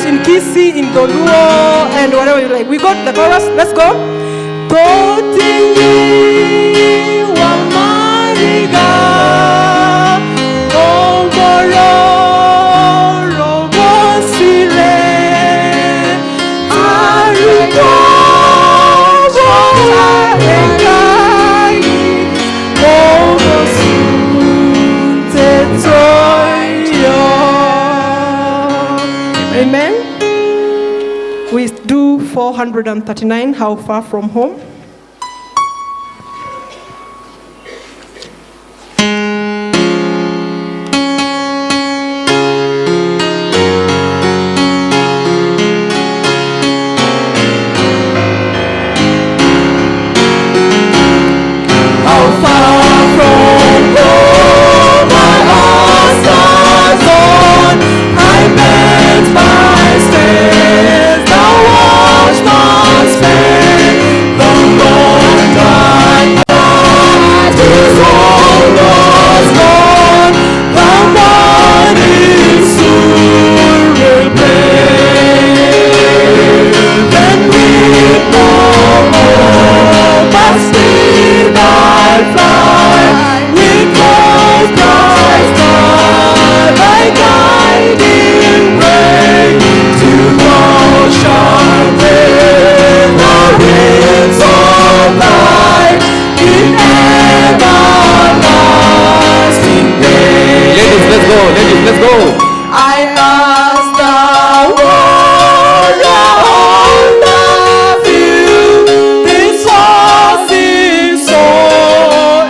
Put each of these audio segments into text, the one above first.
In Kisii, in Doluo, and whatever you like. We got the chorus. Let's go. Amen. We do 439, How Far From Home. Let's go. I ask the world around of you. This was is so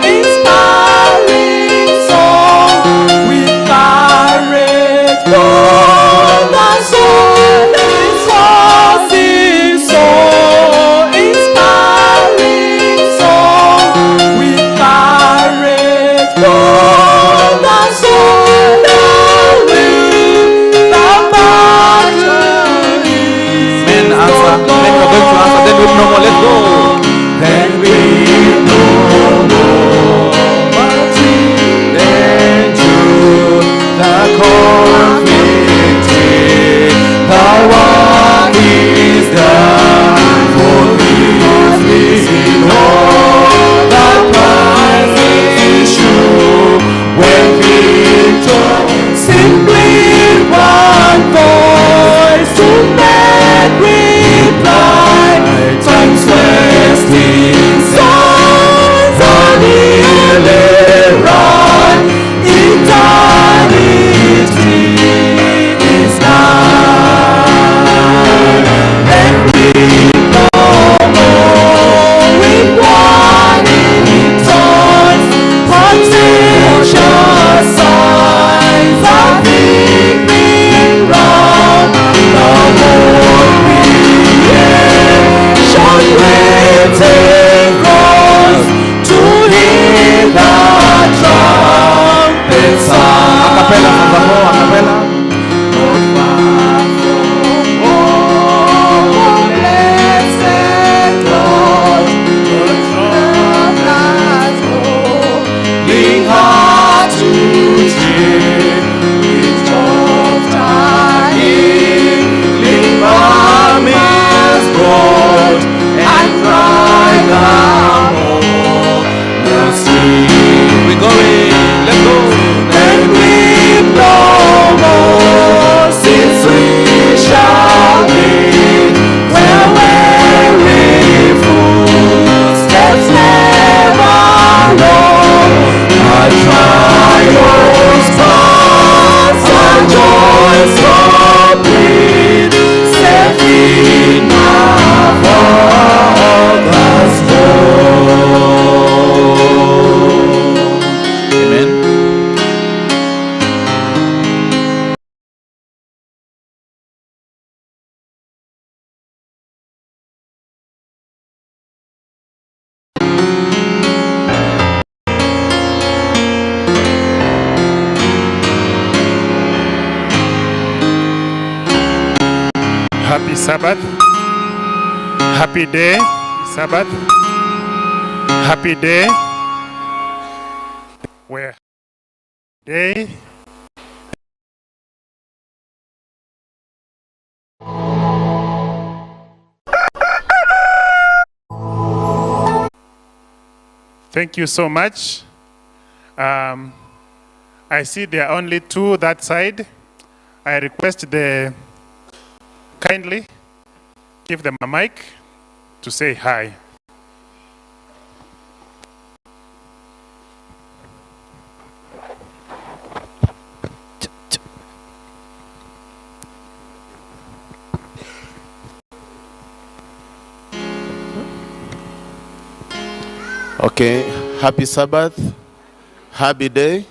inspiring song with courage for the soul. This was is so inspiring song with courage for the soul. Let's go. Then we no more, but then to the conflict, the work is done. For this we know the prize is sure. When we talk simply one voice to make reply. Thanks. Sabbath. Happy day, Sabbath. Happy day. Where day. Thank you so much. I see there are only two that side. I request the kindly give them a mic to say hi. Okay, happy Sabbath, happy day.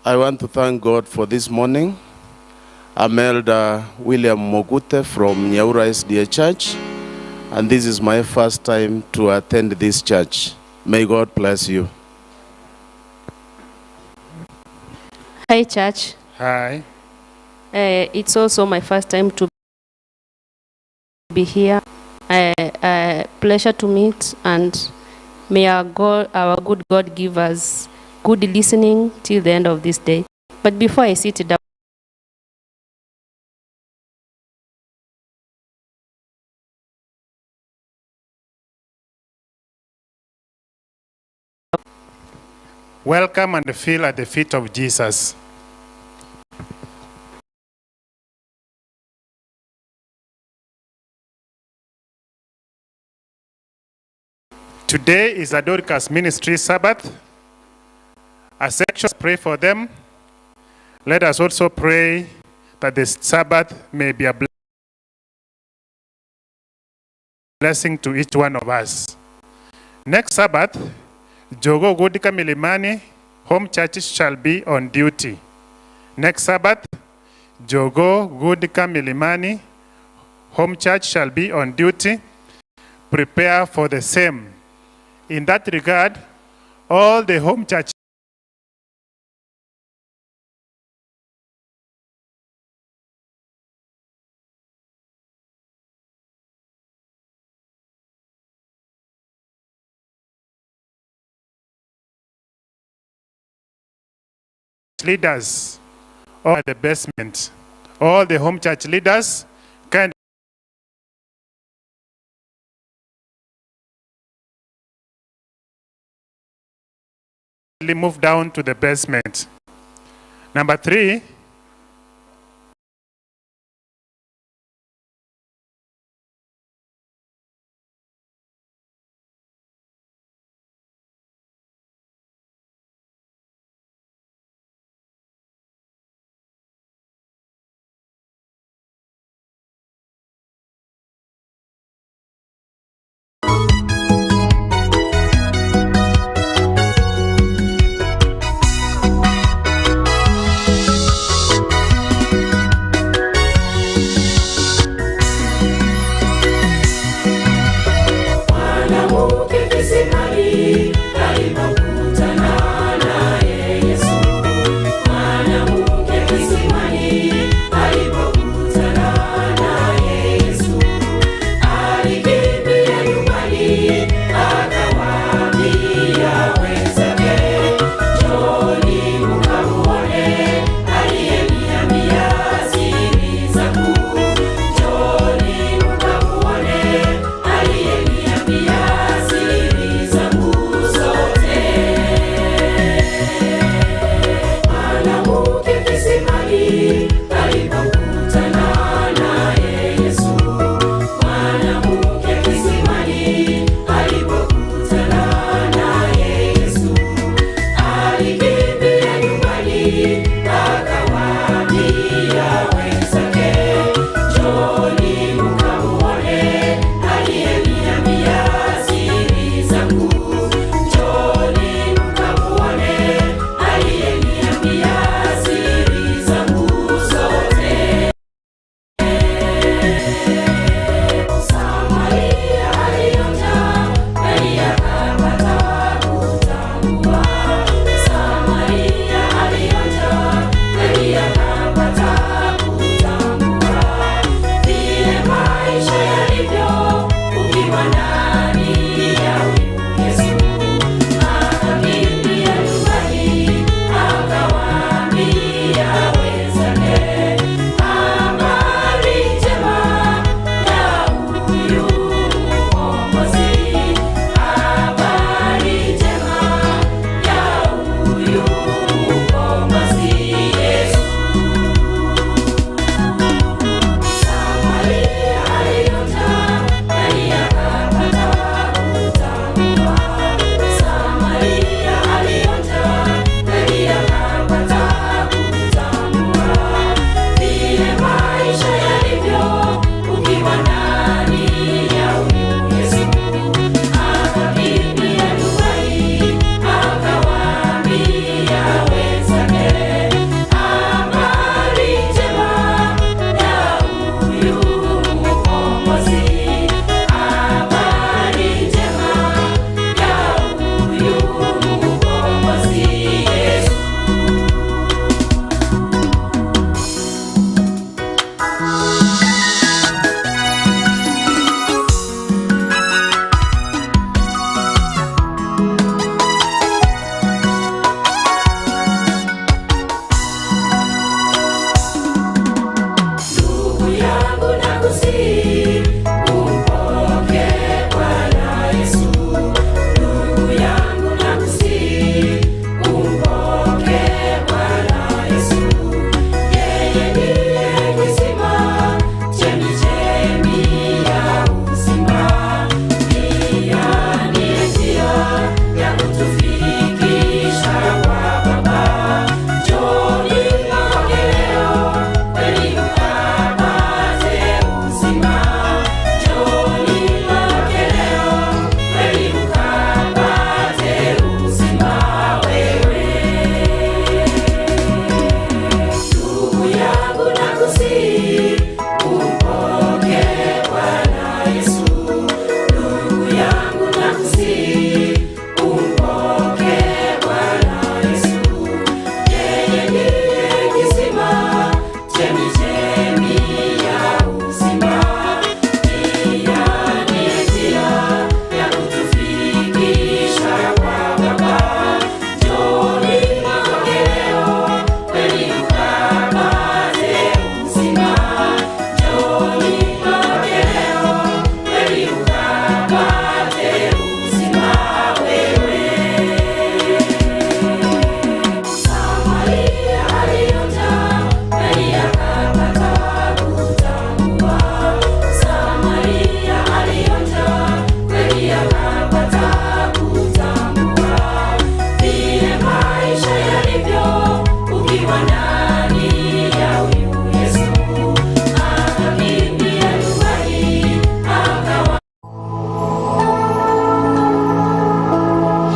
I want to thank God for this morning. I'm Elder William Mogute from Nyaura SDA Church, and this is my first time to attend this church. May God bless you. Hi, church. Hi. It's also my first time to be here. Pleasure to meet, and may our good God give us good listening till the end of this day. But before I sit down, Welcome and feel at the feet of Jesus. Today is Adorika's ministry Sabbath. As sections pray for them, let us also pray that this Sabbath may be a blessing to each one of us. Next Sabbath, Jogo Gudika Milimani home churches shall be on duty. Next Sabbath, Jogo Gudika Milimani home church shall be on duty. Prepare for the same. In that regard, all the home church leaders or the basement, all the home church leaders kindly move down to the basement. Number 3,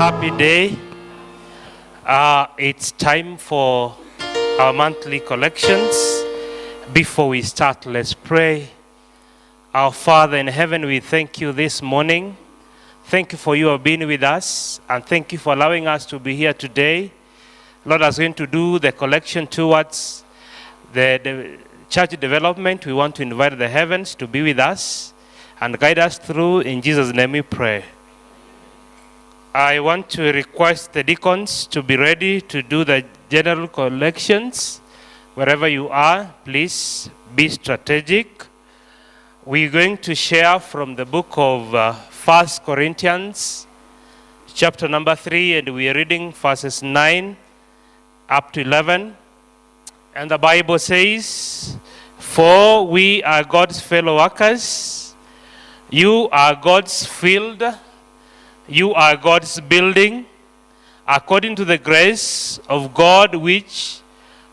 happy day. It's time for our monthly collections. Before we start, let's pray. Our Father in heaven, we thank you this morning. Thank you for you being with us, and thank you for allowing us to be here today. Lord, as we're going to do the collection towards the church development, we want to invite the heavens to be with us and guide us through. In Jesus' name we pray. I want to request the deacons to be ready to do the general collections. Wherever you are, please be strategic. We're going to share from the book of 1 Corinthians, chapter number 3, and we are reading verses 9 up to 11. And the Bible says, "For we are God's fellow workers. You are God's field. You are God's building, according to the grace of God which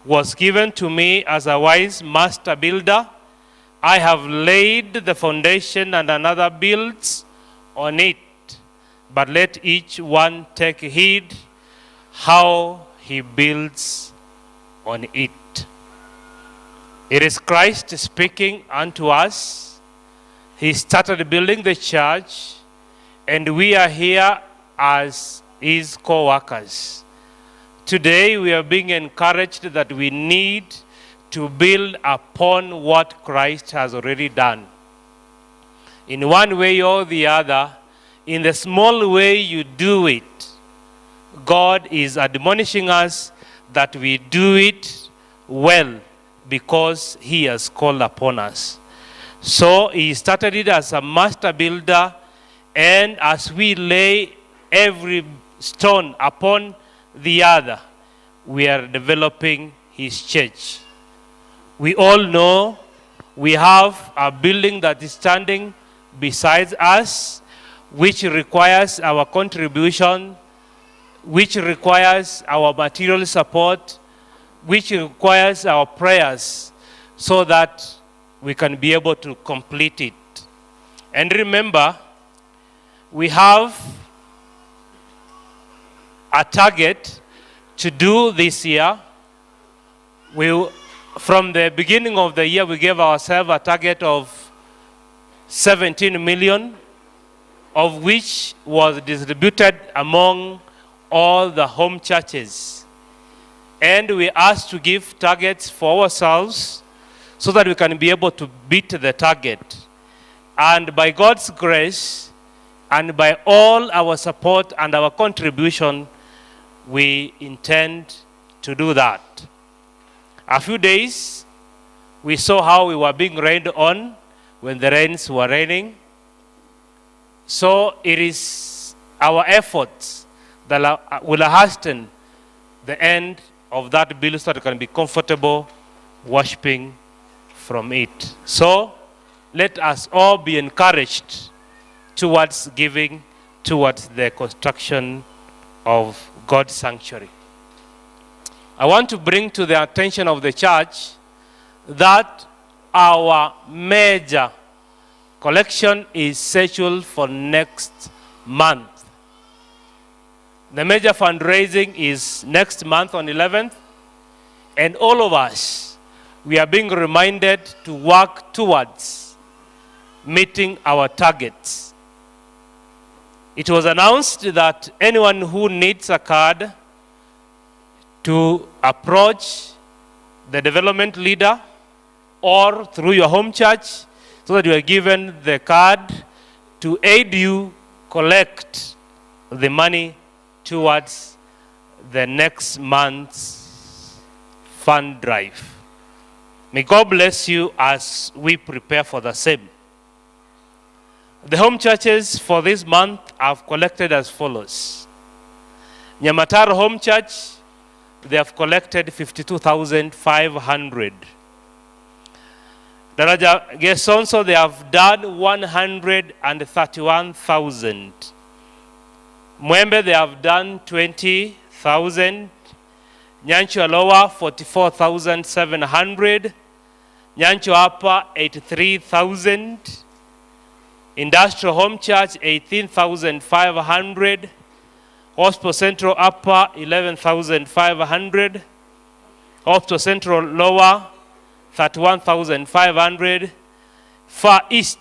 was given to me as a wise master builder. I have laid the foundation and another builds on it. But let each one take heed how he builds on it." It is Christ speaking unto us. He started building the church, and we are here as his co-workers. Today we are being encouraged that we need to build upon what Christ has already done. In one way or the other, in the small way you do it, God is admonishing us that we do it well because he has called upon us. So he started it as a master builder, and as we lay every stone upon the other, we are developing his church. We all know we have a building that is standing beside us, which requires our contribution, which requires our material support, which requires our prayers, so that we can be able to complete it. And remember, we have a target to do this year. From the beginning of the year, we gave ourselves a target of 17 million, of which was distributed among all the home churches. And we asked to give targets for ourselves so that we can be able to beat the target. And by God's grace, and by all our support and our contribution, we intend to do that. A few days, we saw how we were being rained on when the rains were raining. So it is our efforts that will hasten the end of that bill so that we can be comfortable worshiping from it. So let us all be encouraged towards giving towards the construction of God's sanctuary. I want to bring to the attention of the church that our major collection is scheduled for next month. The major fundraising is next month on 11th, and all of us, we are being reminded to work towards meeting our targets. It was announced that anyone who needs a card to approach the development leader or through your home church, so that you are given the card to aid you collect the money towards the next month's fund drive. May God bless you as we prepare for the same. The home churches for this month have collected as follows. Nyamataro Home Church, they have collected 52,500. Daraja Gesonso, they have done 131,000. Mwembe, they have done 20,000. Nyancho Lower, 44,700. Nyancho Upper, 83,000. Industrial Home Church, 18,500. Hospital Central Upper, 11,500. Hospital Central Lower, 31,500. Far East,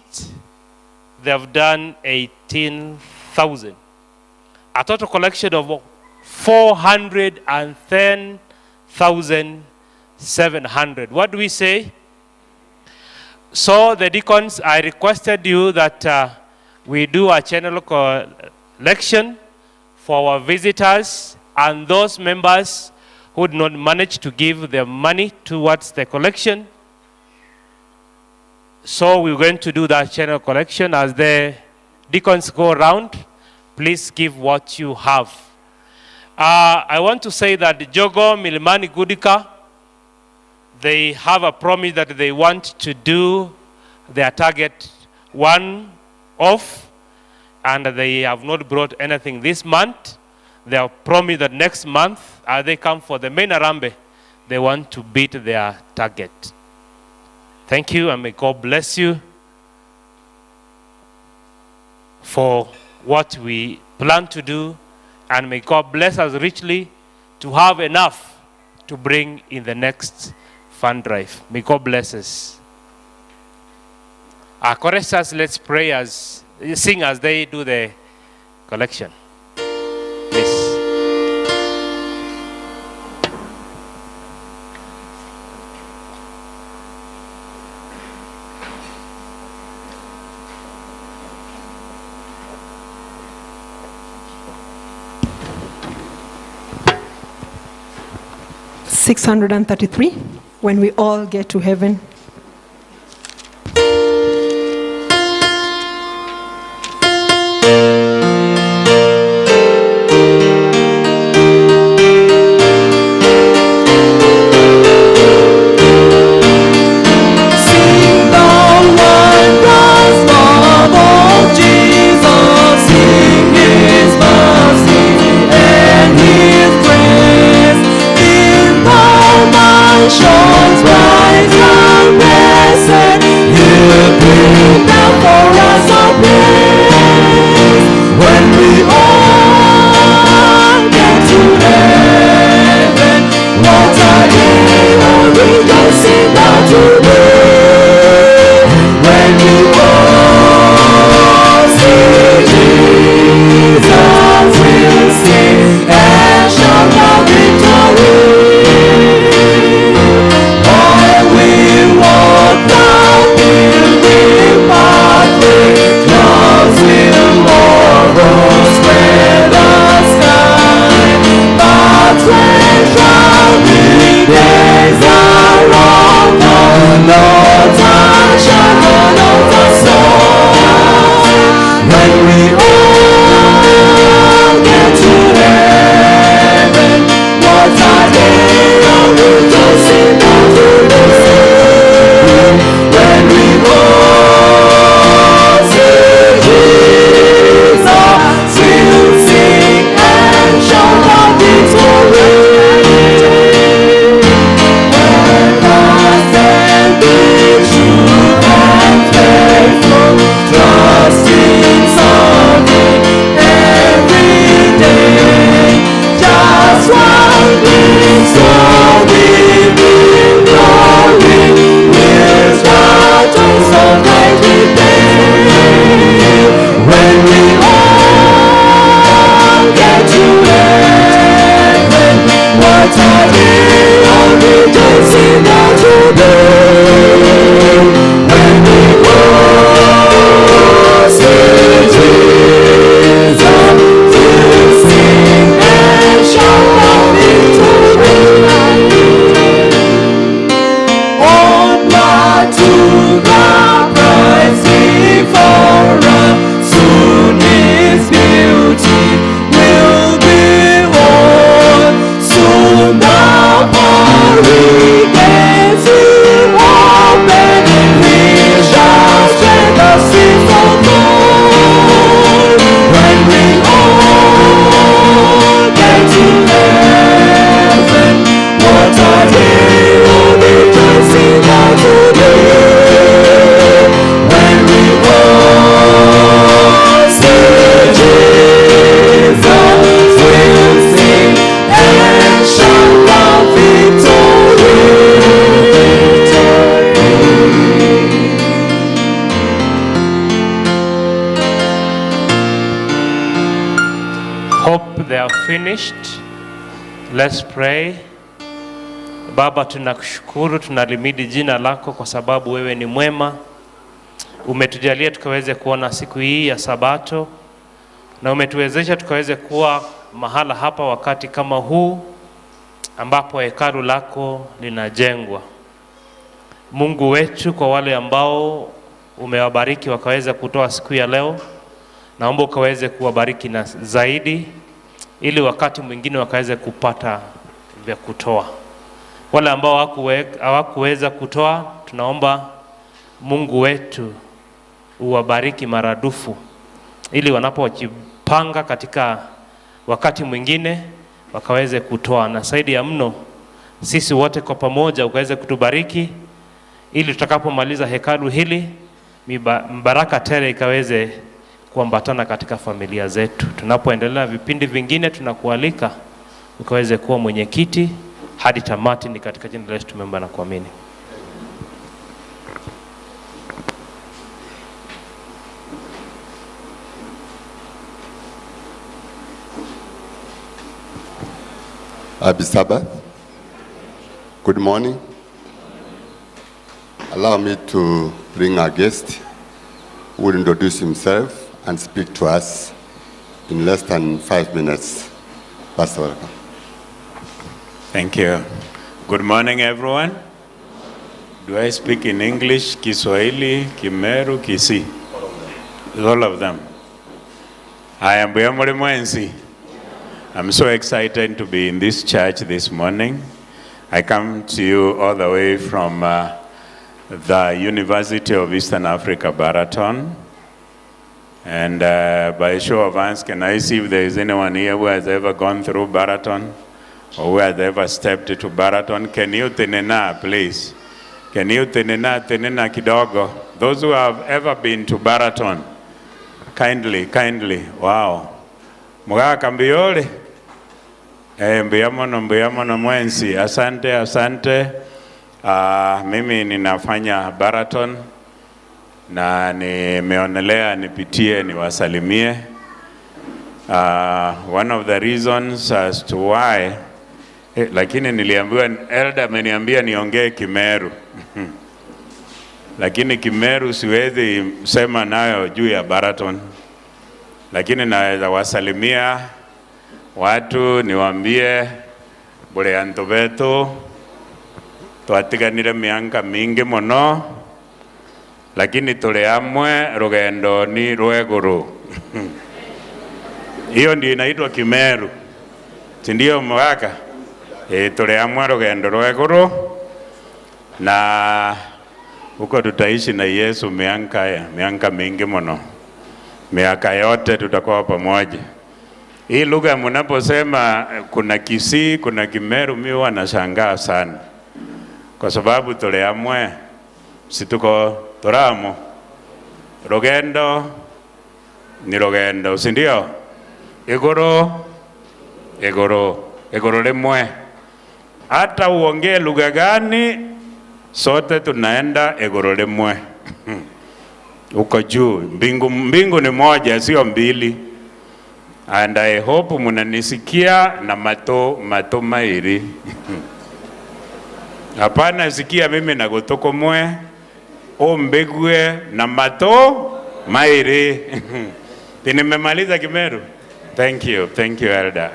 they have done 18,000. A total collection of 410,700. What do we say? So the deacons, I requested you that we do a channel collection for our visitors and those members who did not manage to give their money towards the collection. So we're going to do that channel collection. As the deacons go around, please give what you have. I want to say that Jogo Milimani Gudika, they have a promise that they want to do their target one off, and they have not brought anything this month. They have promised that next month, as they come for the main Arambe, they want to beat their target. Thank you, and may God bless you for what we plan to do, and may God bless us richly to have enough to bring in the next fund drive. May God bless us. Our choristers, let's pray sing as they do the collection. Please. $633 when we all get to heaven. Shines bright and blessed, you bring down for us our praise. When we all get to heaven, what a day of rejoicing that will be. When we all see Jesus, we'll sing and shout our victory. We can see hope they are finished. Let's pray. Baba, tunakushukuru, tunalimidi jina lako kwa sababu wewe ni mwema. Umetujalia tukaweze kuona siku hii ya Sabato, na umetuwezesha tukaweze kuwa mahala hapa wakati kama huu ambapo hekalu lako linajengwa. Mungu wetu, kwa wale ambao umewabariki wakaweza kutoa siku ya leo, naomba ukaweze kuwabariki na zaidi, ili wakati mwingine wakaweze kupata vya kutoa. Wale ambao hawakuweza kutoa, tunaomba Mungu wetu uwabariki maradufu, ili wanapojipanga katika wakati mwingine wakaweze kutoa. Na zaidi ya mno, sisi wote kwa pamoja ukaweze kutubariki, ili tutakapomaliza hekalu hili mbaraka tele ikaweze kuambatana katika familia zetu. Tunapoendelea vipindi vingine, tunakualika ukaweze kuwa mwenyekiti hadi tamati. Ni katika jina la Yesu tumeomba na kuamini. Happy Sabbath. Good morning. Allow me to bring our guest who will introduce himself and speak to us in less than 5 minutes. Pastor, welcome. Thank you. Good morning, everyone. Do I speak in English, Kiswahili, Kimeru, Kisii? All of them. I am Buyamori Mwensi. I'm so excited to be in this church this morning. I come to you all the way from the University of Eastern Africa, Baraton. And by show of hands, can I see if there is anyone here who has ever gone through Baraton or who has ever stepped into Baraton? Can you tenena, please? Can you tenena kidogo? Those who have ever been to Baraton, kindly. Wow. Mga kambiole. Mbiyamono Mwensi. Asante. Mimi ninafanya Baraton na nimeonelea nipitie niwasalimie. One of the reasons as to why, lakini niliambiwa, elder ameniambia niongee Kimeru. Lakini Kimeru siwezi sema nayo juu ya Baraton. Lakini naweza wasalimia watu niwaambie bure antu betu twatiganire mianga mingi muno, lakini tuli amwe rugendo ni rweguru. Hiyo ndio inaitwa Kimeru, si ndio mwaka? Tuli amwe rugendo rweguru, na huko tutaishi na Yesu mianga mingi muno. Miaka yote tutakuwa pamoja. Hii lugha mnaposema kuna Kisii, kuna Kimeru, mimi huwa nashangaa sana. Kwa sababu tule amwe, situko turamo. Rugendo ni rugendo, si ndio? Iguru limwe. Hata uongee lugha gani, sote tunaenda iguru limwe. Uko juu, mbingu ni moja, sio mbili. And I hope munanisikia na mato mairi. Hapana sikia mimi na gotoko mwe, o mbegwe na mato mairi. Nimemaliza Kimeru. Thank you elder.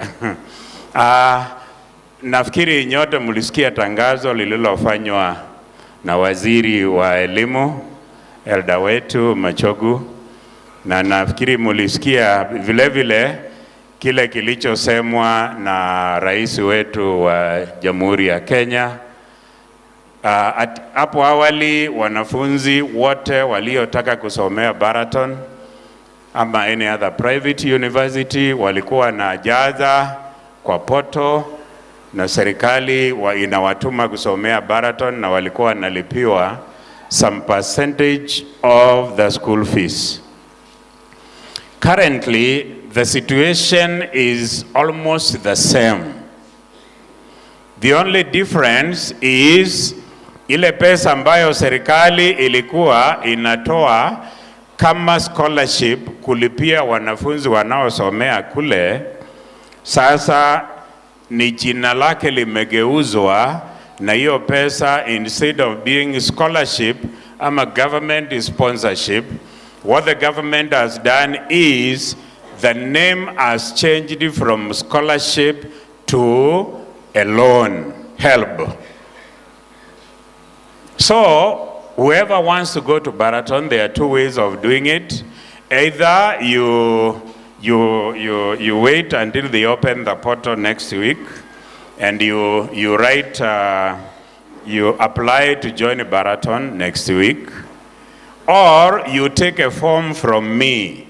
Nafikiri nyote mlisikia tangazo lililofanywa na waziri wa elimu, elder wetu Machogu, na nafikiri mulisikia vile kile kilichosemwa na rais wetu wa Jamhuri ya Kenya. Hapo awali wanafunzi wote waliotaka kusomea Baraton ama any other private university walikuwa na jaza kwa poto, na serikali inawatuma kusomea Baraton, na walikuwa nalipiwa some percentage of the school fees. Currently, the situation is almost the same. The only difference is ile pesa ambayo serikali ilikuwa inatoa kama scholarship kulipia wanafunzi wanaosomea kule, Sasa ni jina lake limegeuzwa, na hiyo pesa, instead of being scholarship ama government sponsorship, what the government has done is the name has changed from scholarship to a loan, help. So whoever wants to go to Baraton, there are two ways of doing it. Either you wait until they open the portal next week, and you write, you apply to join Baraton next week, or you take a form from me,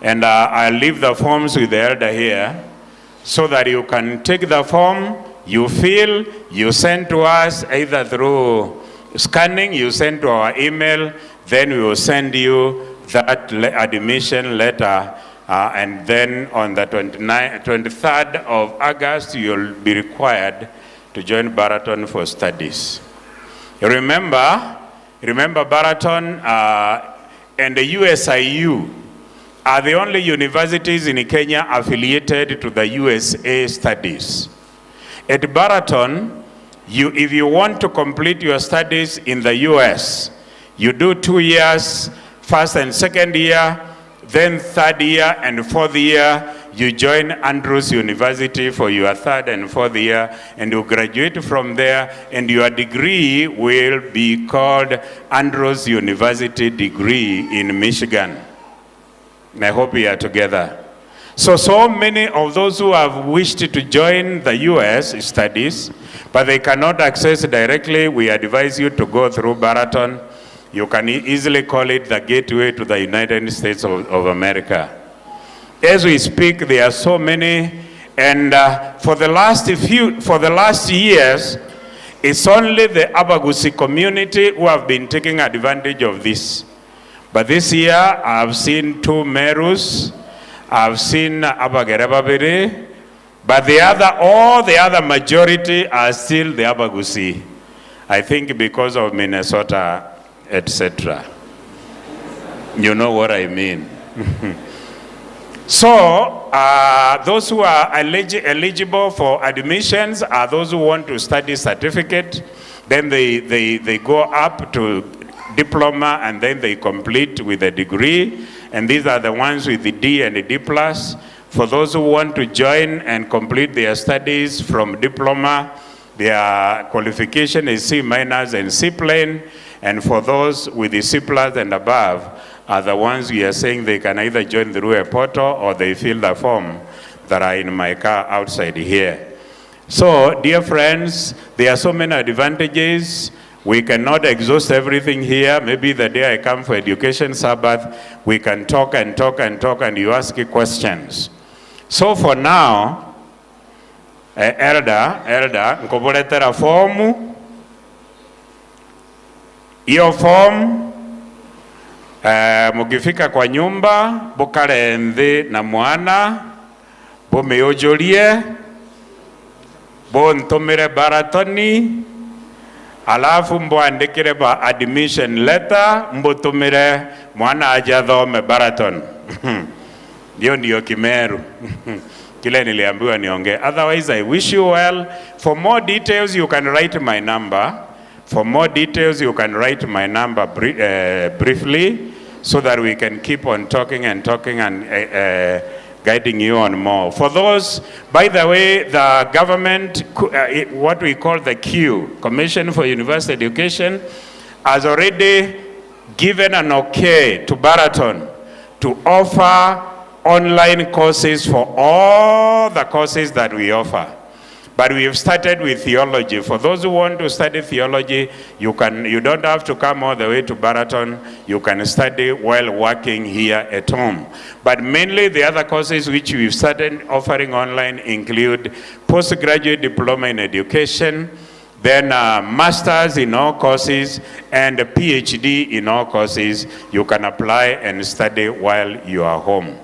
and I'll leave the forms with the elder here, so that you can take the form, you fill, you send to us either through scanning, you send to our email, then we will send you that admission letter, and then on the 23rd of August, you'll be required to join Baraton for studies. Remember Baraton and the USIU are the only universities in Kenya affiliated to the USA studies. At Baraton, if you want to complete your studies in the US, you do 2 years, first and second year, then third year and fourth year, you join Andrews University for your third and fourth year, and you graduate from there, and your degree will be called Andrews University degree in Michigan. And I hope we are together. So many of those who have wished to join the US studies, but they cannot access directly, we advise you to go through Baraton. You can easily call it the gateway to the United States of America. As we speak, there are so many, and for the last years, it's only the Abagusi community who have been taking advantage of this. But this year, I've seen 2 Merus, I've seen Abagerebabere, but all the other majority are still the Abagusi. I think because of Minnesota, etc. You know what I mean. So, those who are eligible for admissions are those who want to study certificate, then they go up to diploma, and then they complete with a degree, and these are the ones with the D and the D+. For those who want to join and complete their studies from diploma, their qualification is C- and C plane, and for those with the C+ and above are the ones we are saying they can either join through a portal or they fill the form that are in my car outside here. So, dear friends, there are so many advantages. We cannot exhaust everything here. Maybe the day I come for Education Sabbath, we can talk and talk and talk, and you ask questions. So for now, elder, nkoboletera fomu. Iyo form, mukifika kwa nyumba, bukale nthi na mwana, bumeojolie, buntumire Baratoni, alafu mbwandikire ba admission letter, mbutumire mwana aje thome Baraton. Ndio Kimeru. Kile niliambiwa niongee. Otherwise, I wish you well. For more details, you can write my number. For more details, you can write my number briefly, so that we can keep on talking and guiding you on more. For those, by the way, the government, what we call the Q, Commission for University Education, has already given an okay to Baraton to offer online courses for all the courses that we offer. But we have started with theology. For those who want to study theology, you don't have to come all the way to Baraton. You can study while working here at home. But mainly the other courses which we've started offering online include postgraduate diploma in education, then masters in all courses, and a PhD in all courses. You can apply and study while you are home.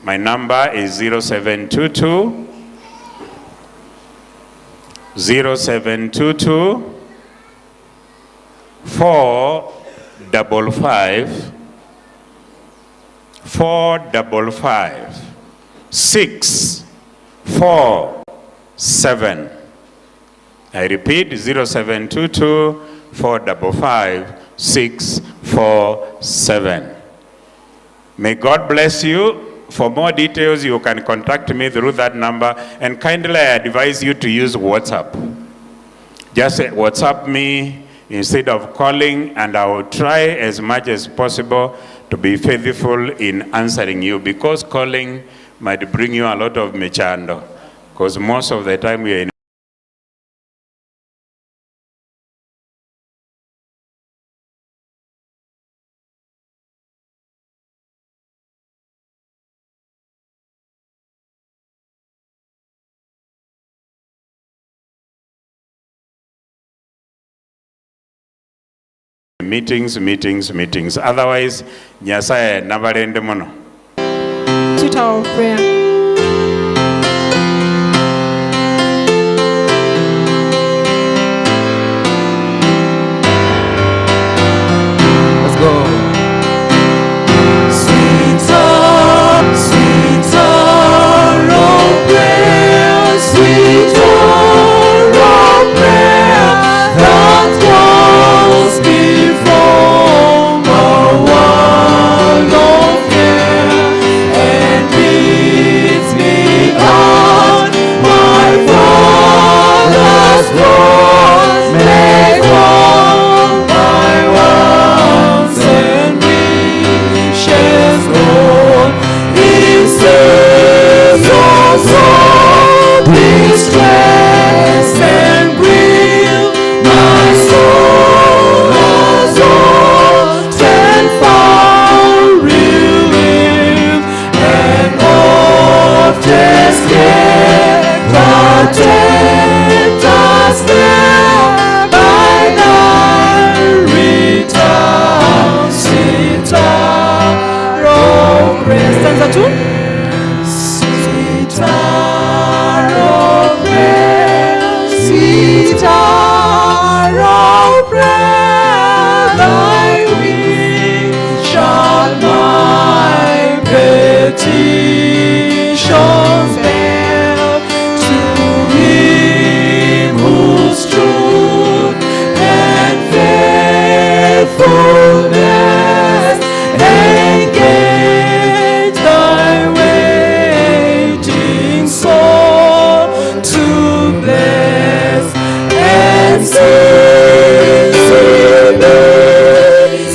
My number is 0722 455 6 0722-477. I repeat, 0722-455-647. May God bless you. For more details, you can contact me through that number, and kindly I advise you to use WhatsApp. Just WhatsApp me instead of calling, and I will try as much as possible to be faithful in answering you, because calling might bring you a lot of mechando, because most of the time we are in meetings. Otherwise, Nyasaye nabarende mono. Sweet hour of prayer. Let's go. Sweet hour of prayer, sweet hour of prayer, that goes before the world of care, and leads me on my Father's cross, make all my wants and wishes known. He saves us all distress and grief. My soul has often found relief, and oft escaped the tempter's snare. By thy return, sweet hour of prayer. Stanza 2. Sweet hour of prayer, sweet hour of prayer, thy wings shall my petitions bear. To him whose truth and faithfulness engage thy waiting soul to bless and since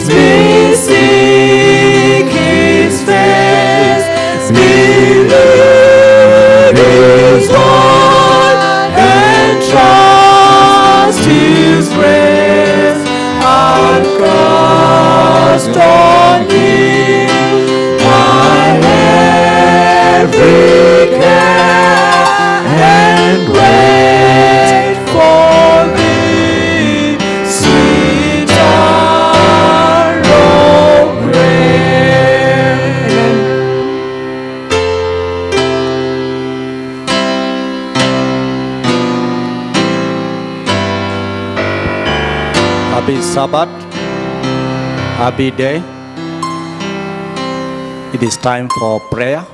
me seek his face, believe his word and trust his grace, and cast on him my every care, and wait for thee, sweet hour of prayer. Happy Sabbath, happy day. It is time for prayer.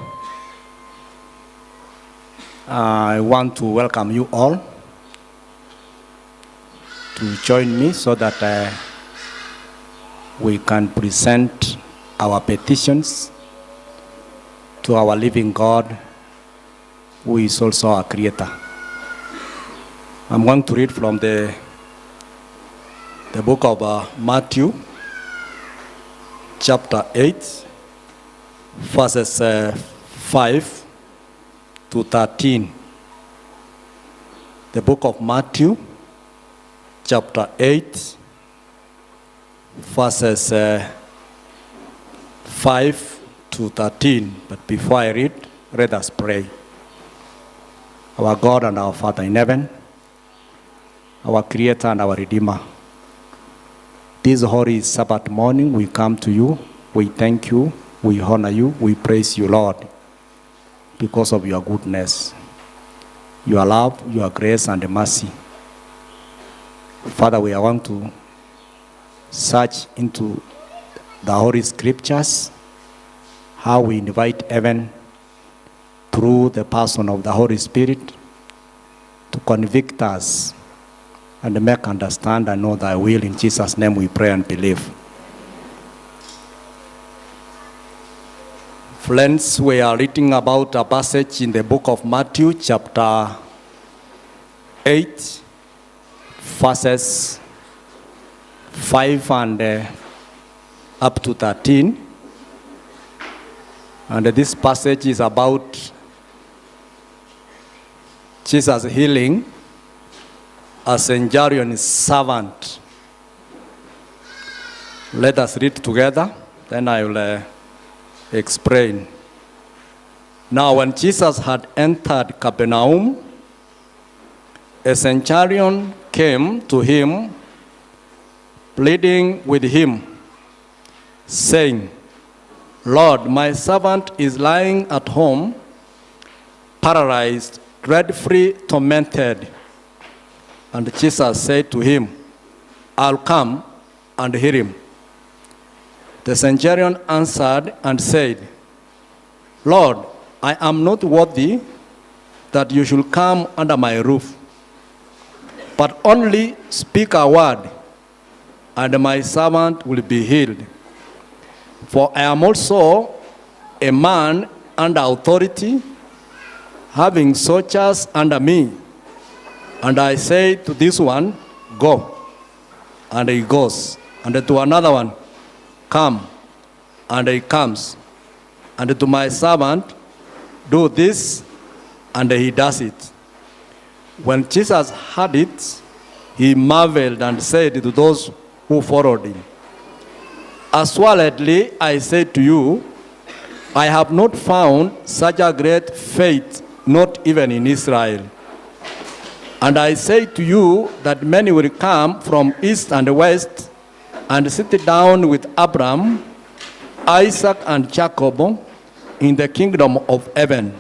I want to welcome you all to join me so that we can present our petitions to our living God, who is also our Creator. I'm going to read from the book of Matthew, chapter 8, verses 5 to 13. The book of Matthew, chapter 8, verses 5 to 13. But before I read, let us pray. Our God and our Father in heaven, our Creator and our Redeemer, this holy Sabbath morning we come to you. We thank you, we honor you, we praise you, Lord, because of your goodness, your love, your grace, and mercy. Father, we want to search into the Holy Scriptures, how we invite heaven through the person of the Holy Spirit to convict us and make understand and know thy will. In Jesus' name we pray and believe. Friends, we are reading about a passage in the book of Matthew, chapter 8, verses 5 and up to 13. And this passage is about Jesus healing a centurion's servant. Let us read together, then I will explain. Now, when Jesus had entered Capernaum, a centurion came to him, pleading with him, saying, Lord, my servant is lying at home, paralyzed, dreadfully tormented. And Jesus said to him, I'll come and heal him. The centurion answered and said, Lord, I am not worthy that you should come under my roof, but only speak a word, and my servant will be healed. For I am also a man under authority, having soldiers under me. And I say to this one, go, and he goes. And to another one, come, and he comes. And to my servant, do this, and he does it. When Jesus heard it, he marveled and said to those who followed him, Assuredly, I say to you, I have not found such a great faith, not even in Israel. And I say to you that many will come from east and west and sit down with Abraham, Isaac, and Jacob in the kingdom of heaven.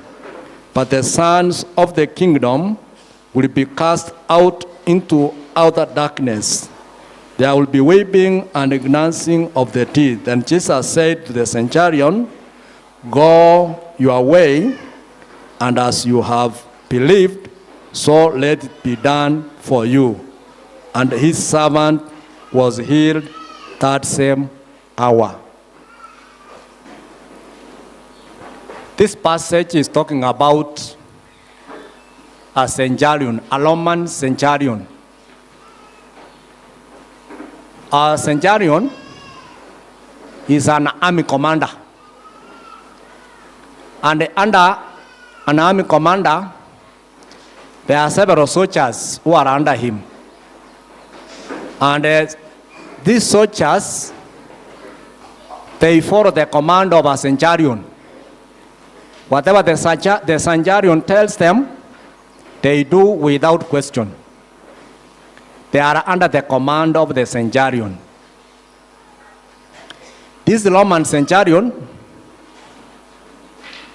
But the sons of the kingdom will be cast out into outer darkness. There will be weeping and gnashing of the teeth. Then Jesus said to the centurion, go your way, and as you have believed, so let it be done for you. And his servant was healed that same hour. This passage is talking about a centurion, a Roman centurion. A centurion is an army commander. And under an army commander, there are several soldiers who are under him. And these soldiers, they follow the command of a centurion. Whatever the centurion tells them, they do without question. They are under the command of the centurion. This Roman centurion,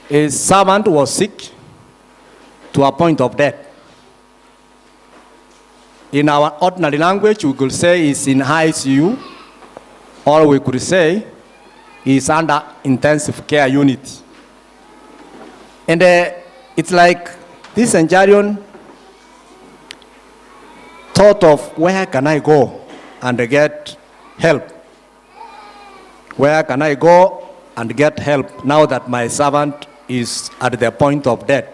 his servant was sick to a point of death. In our ordinary language, we could say he's in ICU, or we could say he's under intensive care unit. And it's like this centurion thought of, where can I go and get help? Where can I go and get help now that my servant is at the point of death?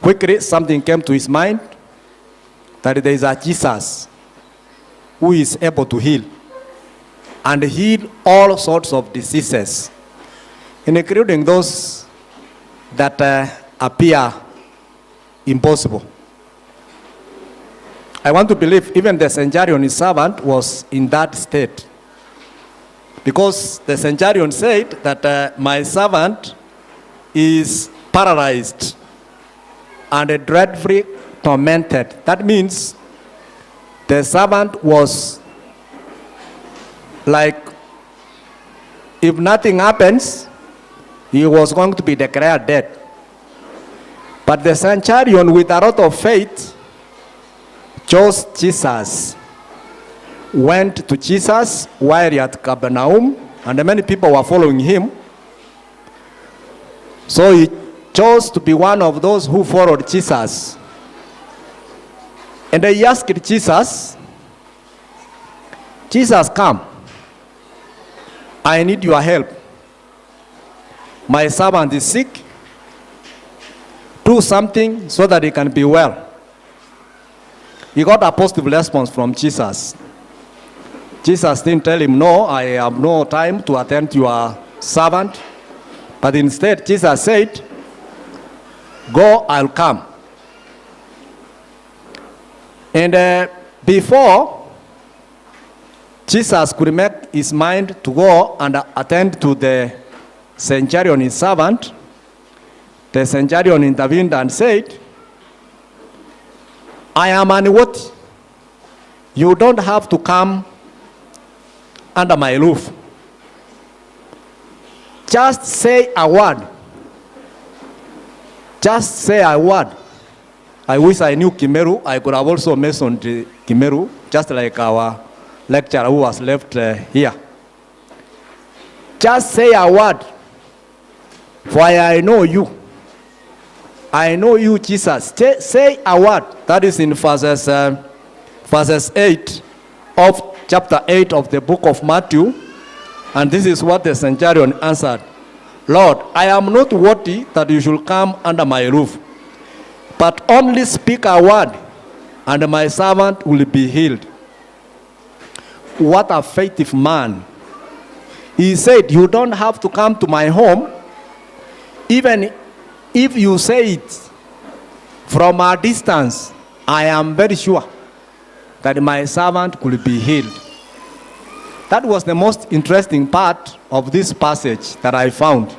Quickly, something came to his mind, that there is a Jesus who is able to heal, and heal all sorts of diseases, including those that appear impossible. I want to believe even the centurion, his servant, was in that state. Because the centurion said that my servant is paralyzed and dreadfully tormented. That means the servant was like, if nothing happens, he was going to be declared dead. But the centurion, with a lot of faith, chose Jesus, went to Jesus while at Capernaum, and many people were following him. So he chose to be one of those who followed Jesus. And he asked Jesus, Jesus, come. I need your help. My servant is sick. Do something so that he can be well. He got a positive response from Jesus. Jesus didn't tell him, no, I have no time to attend to your servant. But instead, Jesus said, go, I'll come. And before Jesus could make his mind to go and attend to the centurion, his servant, the centurion intervened and said, I am unworthy. You don't have to come under my roof. Just say a word. Just say a word. I wish I knew Kimeru. I could have also mentioned Kimeru, just like our lecturer who was left here. Just say a word, for I know you. I know you, Jesus. Say a word. That is in verses 8 of chapter 8 of the book of Matthew. And this is what the centurion answered. Lord, I am not worthy that you should come under my roof, but only speak a word, and my servant will be healed. What a faithful man. He said, you don't have to come to my home. Even if you say it from a distance, I am very sure that my servant could be healed. That was the most interesting part of this passage that I found.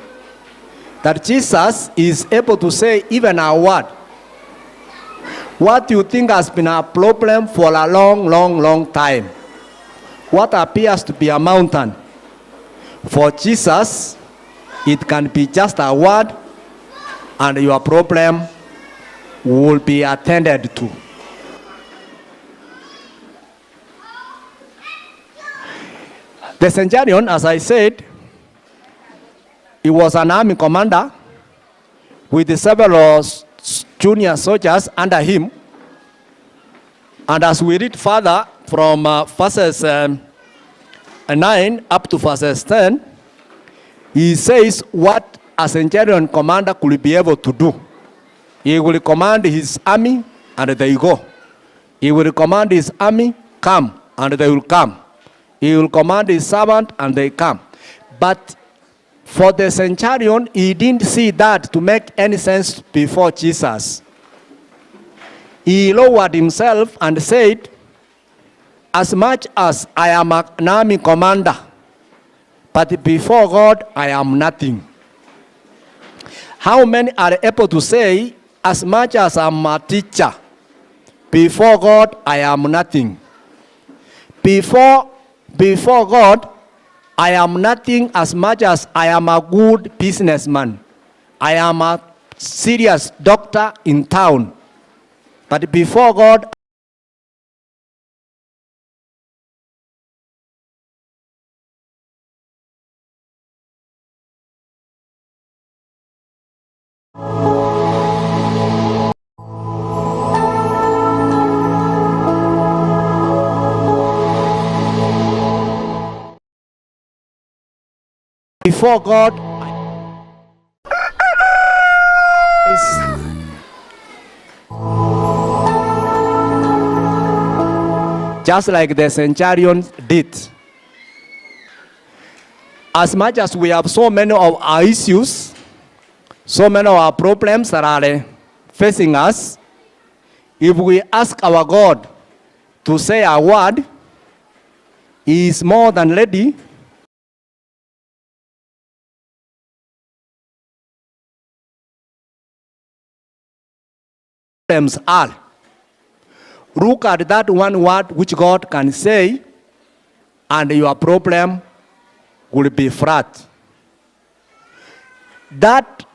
That Jesus is able to say even a word. What you think has been a problem for a long time, what appears to be a mountain, for Jesus, it can be just a word, and your problem will be attended to. The centurion, as I said, he was an army commander with several junior soldiers under him. And as we read further from verses 9 up to verses 10, he says what a centurion commander could be able to do. He will command his army, and they go. He will command his army, come, and they will come. He will command his servant, and they come. But for the centurion, he didn't see that to make any sense before Jesus. He lowered himself and said, as much as I am an army commander, but before God, I am nothing. How many are able to say, as much as I'm a teacher, before God, I am nothing? Before God, I am nothing as much as I am a good businessman. I am a serious doctor in town. But before God, before God is just like the centurion did. As much as we have so many of our issues, so many of our problems that are facing us, if we ask our God to say a word, He is more than ready are. Look at that one word which God can say, and your problem will be flat. That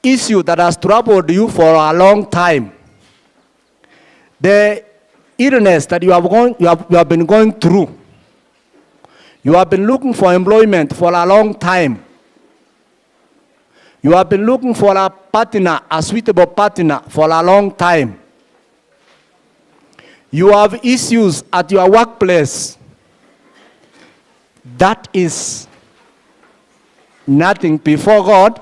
issue that has troubled you for a long time, the illness that you have been going through, you have been looking for employment for a long time, You have been looking for a partner, a suitable partner for a long time. You have issues at your workplace. That is nothing before God.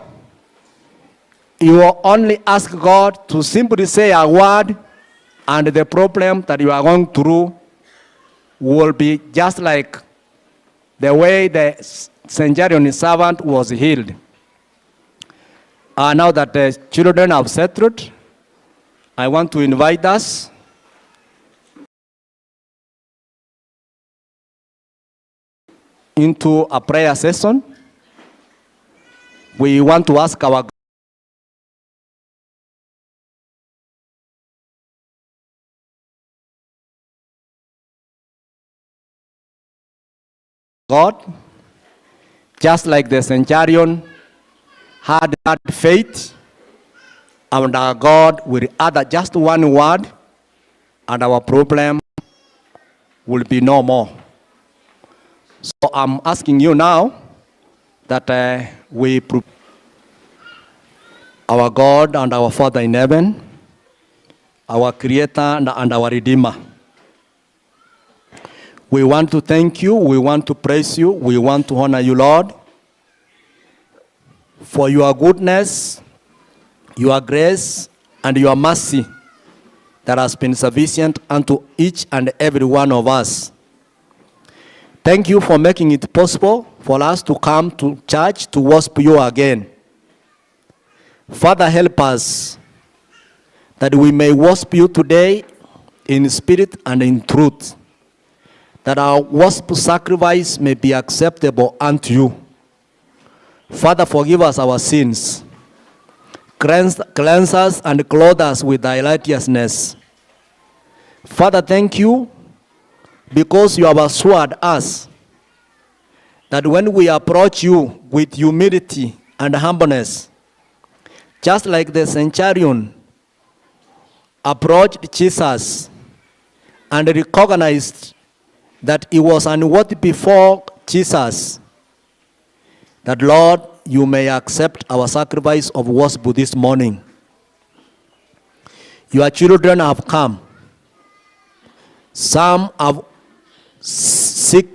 You will only ask God to simply say a word, and the problem that you are going through will be just like the way the centurion servant was healed. Now that the children have settled, I want to invite us into a prayer session. We want to ask our God, just like the centurion had faith, and our God will utter just one word, and our problem will be no more. So I'm asking you now that we our God and our Father in heaven, our Creator and our Redeemer. We want to thank you, we want to praise you, we want to honor you, Lord, for your goodness, your grace, and your mercy that has been sufficient unto each and every one of us. Thank you for making it possible for us to come to church to worship you again. Father, help us that we may worship you today in spirit and in truth, that our worship sacrifice may be acceptable unto you. Father, forgive us our sins. Cleanse us and clothe us with thy righteousness. Father, thank you because you have assured us that when we approach you with humility and humbleness, just like the centurion approached Jesus and recognized that he was unworthy before Jesus, that, Lord, you may accept our sacrifice of worship this morning. Your children have come. Some have sick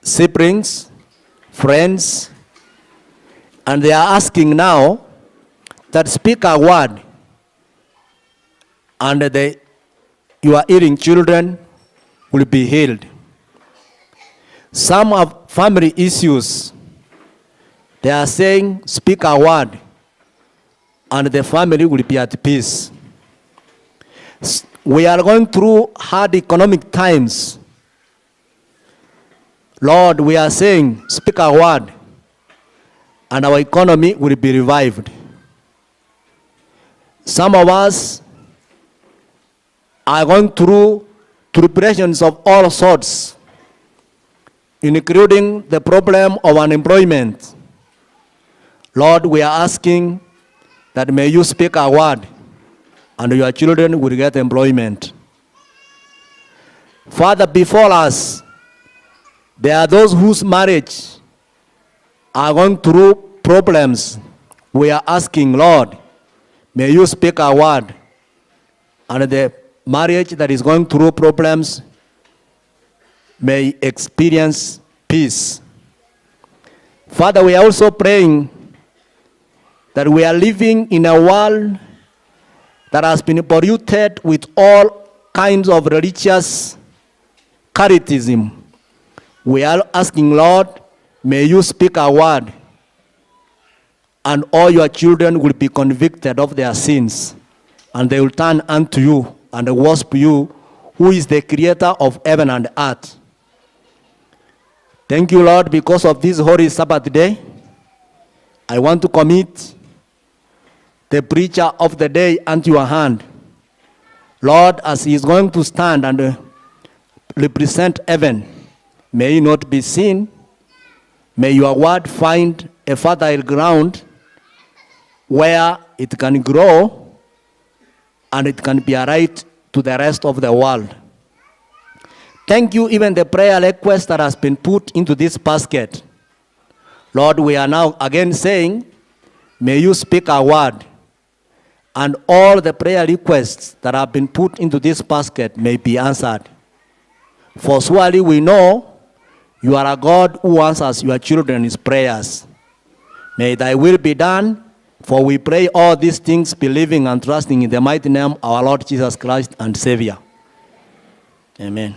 siblings, friends, and they are asking now that speak a word, and your hearing children will be healed. Some have family issues. They are saying, speak a word, and the family will be at peace. We are going through hard economic times. Lord, we are saying, speak a word, and our economy will be revived. Some of us are going through tribulations of all sorts, including the problem of unemployment. Lord, we are asking that may you speak a word, and your children will get employment. Father, before us, there are those whose marriage are going through problems. We are asking, Lord, may you speak a word, and the marriage that is going through problems may experience peace. Father, we are also praying that we are living in a world that has been polluted with all kinds of religious caritism. We are asking, Lord, may you speak a word, and all your children will be convicted of their sins, and they will turn unto you and worship you, who is the creator of heaven and earth. Thank you, Lord, because of this holy Sabbath day. I want to commit the preacher of the day unto your hand. Lord, as he is going to stand and represent heaven, may he not be seen. May your word find a fertile ground where it can grow and it can be a light to the rest of the world. Thank you, even the prayer request that has been put into this basket. Lord, we are now again saying, may you speak a word, and all the prayer requests that have been put into this basket may be answered. For surely we know you are a God who answers your children's prayers. May thy will be done, for we pray all these things believing and trusting in the mighty name of our Lord Jesus Christ and Savior. Amen.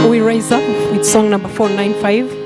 We rise up with song number 495.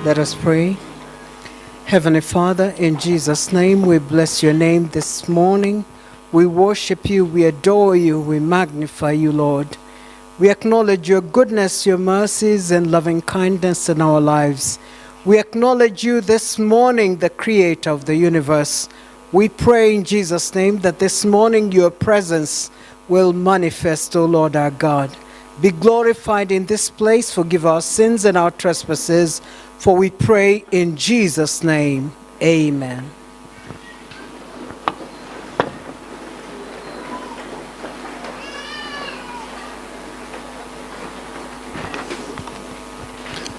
Let us pray. Heavenly Father, in Jesus' name, we bless your name this morning. We worship you, we adore you, we magnify you, Lord. We acknowledge your goodness, your mercies, and loving kindness in our lives. We acknowledge you this morning, the creator of the universe. We pray in Jesus' name that this morning your presence will manifest, O Lord our God. Be glorified in this place, forgive our sins and our trespasses, for we pray in Jesus' name. Amen.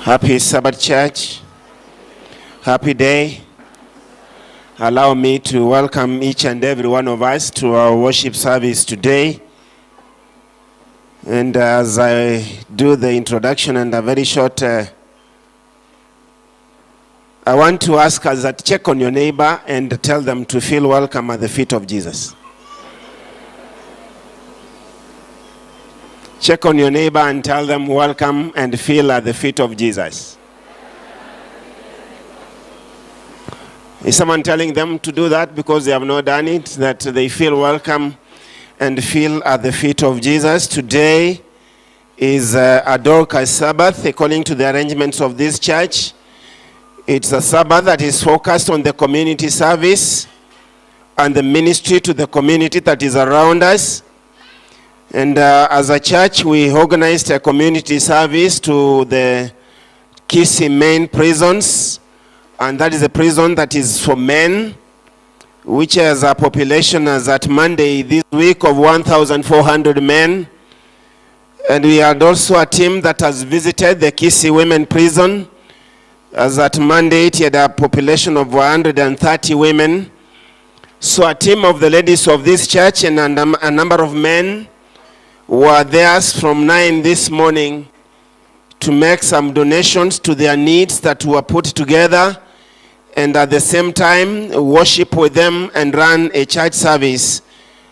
Happy Sabbath, church. Happy day. Allow me to welcome each and every one of us to our worship service today. And as I do the introduction and a very short, I want to ask us that check on your neighbor and tell them to feel welcome at the feet of Jesus. Check on your neighbor and tell them welcome and feel at the feet of Jesus. Is someone telling them to do that because they have not done it, that they feel welcome and feel at the feet of Jesus? Today is a Dorcas Sabbath according to the arrangements of this church. It's a Sabbath that is focused on the community service and the ministry to the community that is around us. And as a church, we organized a community service to the Kisii main prisons. And that is a prison that is for men, which has a population as at Monday this week of 1,400 men. And we had also a team that has visited the Kisii women prison. As at Monday, it had a population of 130 women. So a team of the ladies of this church and a number of men were there from 9 this morning to make some donations to their needs that were put together, and at the same time worship with them and run a church service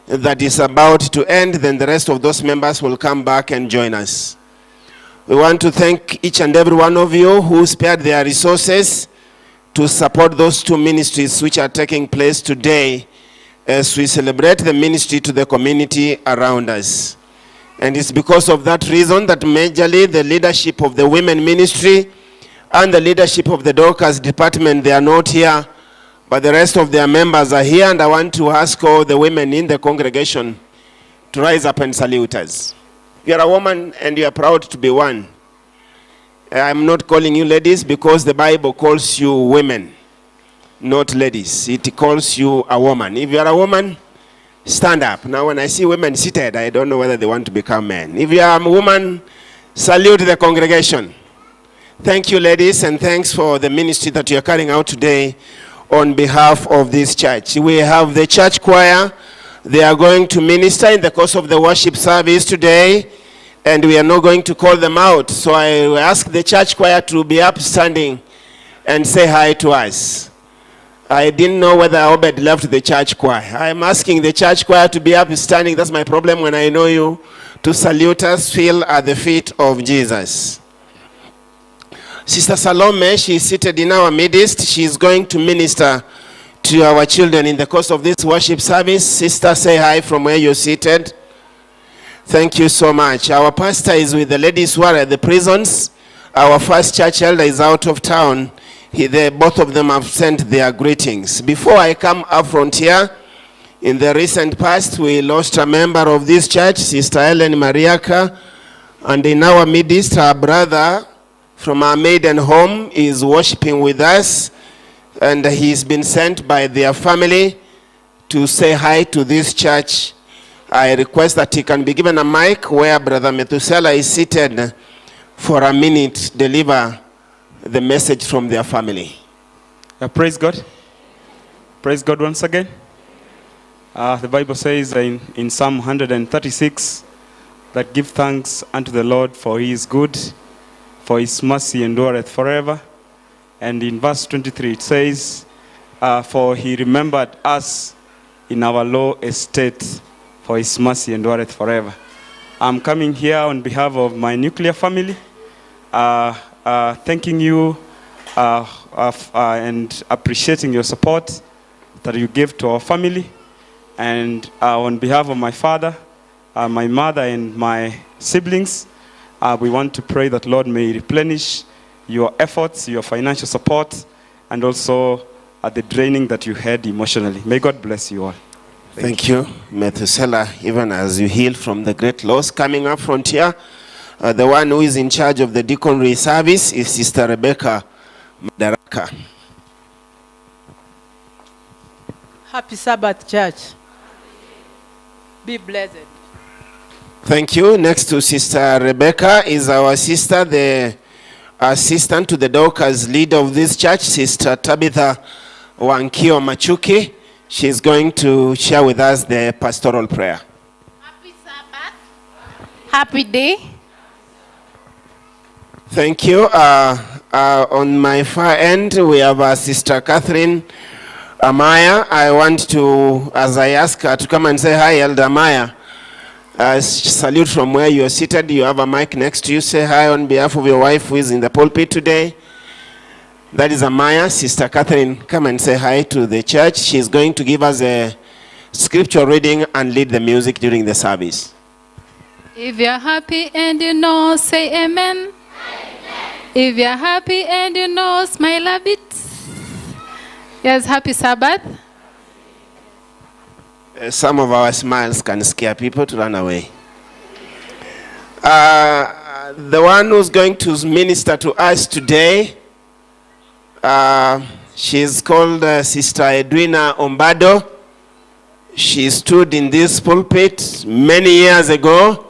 that is about to end. Then the rest of those members will come back and join us. We want to thank each and every one of you who spared their resources to support those two ministries which are taking place today as we celebrate the ministry to the community around us. And it's because of that reason that majorly the leadership of the women ministry and the leadership of the Dorcas department, they are not here, but the rest of their members are here, and I want to ask all the women in the congregation to rise up and salute us. If you're a woman and you are proud to be one, I'm not calling you ladies because the Bible calls you women, not ladies. It calls you a woman. If you're a woman, stand up. Now when I see women seated, I don't know whether they want to become men. If you are a woman, salute the congregation. Thank you, ladies, and thanks for the ministry that you're carrying out today on behalf of this church. We have the church choir. They are going to minister in the course of the worship service today, and we are not going to call them out. So I ask the church choir to be upstanding and say hi to us. I didn't know whether Obed left the church choir. I'm asking the church choir to be upstanding. That's my problem when I know you. To salute us, feel at the feet of Jesus. Sister Salome, she is seated in our midst. She is going to minister to our children in the course of this worship service. Sister, say hi from where you're seated. Thank you so much. Our pastor is with the ladies who are at the prisons. Our first church elder is out of town. Both of them have sent their greetings. Before I come up front here, in the recent past, we lost a member of this church, Sister Ellen Mariaka, and in our midst, her brother from our maiden home is worshiping with us, and he's been sent by their family to say hi to this church. I request that he can be given a mic where Brother Methuselah is seated for a minute, deliver the message from their family. Praise God. Praise God once again. The Bible says in Psalm 136 that give thanks unto the Lord, for he is good, for his mercy endureth forever. And in verse 23 it says, for he remembered us in our low estate, for his mercy endureth forever. I'm coming here on behalf of my nuclear family, thanking you and appreciating your support that you gave to our family. And on behalf of my father, my mother, and my siblings, we want to pray that Lord may replenish your efforts, your financial support, and also the draining that you had emotionally. May God bless you all. Thank you, Methuselah, even as you heal from the great loss. Coming up front here, the one who is in charge of the deaconry service is Sister Rebecca Madaraka. Happy Sabbath, church. Be blessed. Thank you. Next to Sister Rebecca is our sister, the assistant to the Dorcas leader of this church, Sister Tabitha Wankio Machuki. She's going to share with us the pastoral prayer. Happy Sabbath. Happy day. Thank you. On my far end, we have Sister Catherine Amaya. I want to, as I ask her to come and say hi, Elder Amaya, salute from where you are seated. You have a mic next to you. Say hi on behalf of your wife who is in the pulpit today. That is Amaya. Sister Catherine, come and say hi to the church. She's going to give us a scripture reading and lead the music during the service. If you're happy and you know, say amen. Amen. If you're happy and you know, smile a bit. Yes, happy Sabbath. Some of our smiles can scare people to run away. The one who's going to minister to us today, she's called Sister Edwina Ombado. She stood in this pulpit many years ago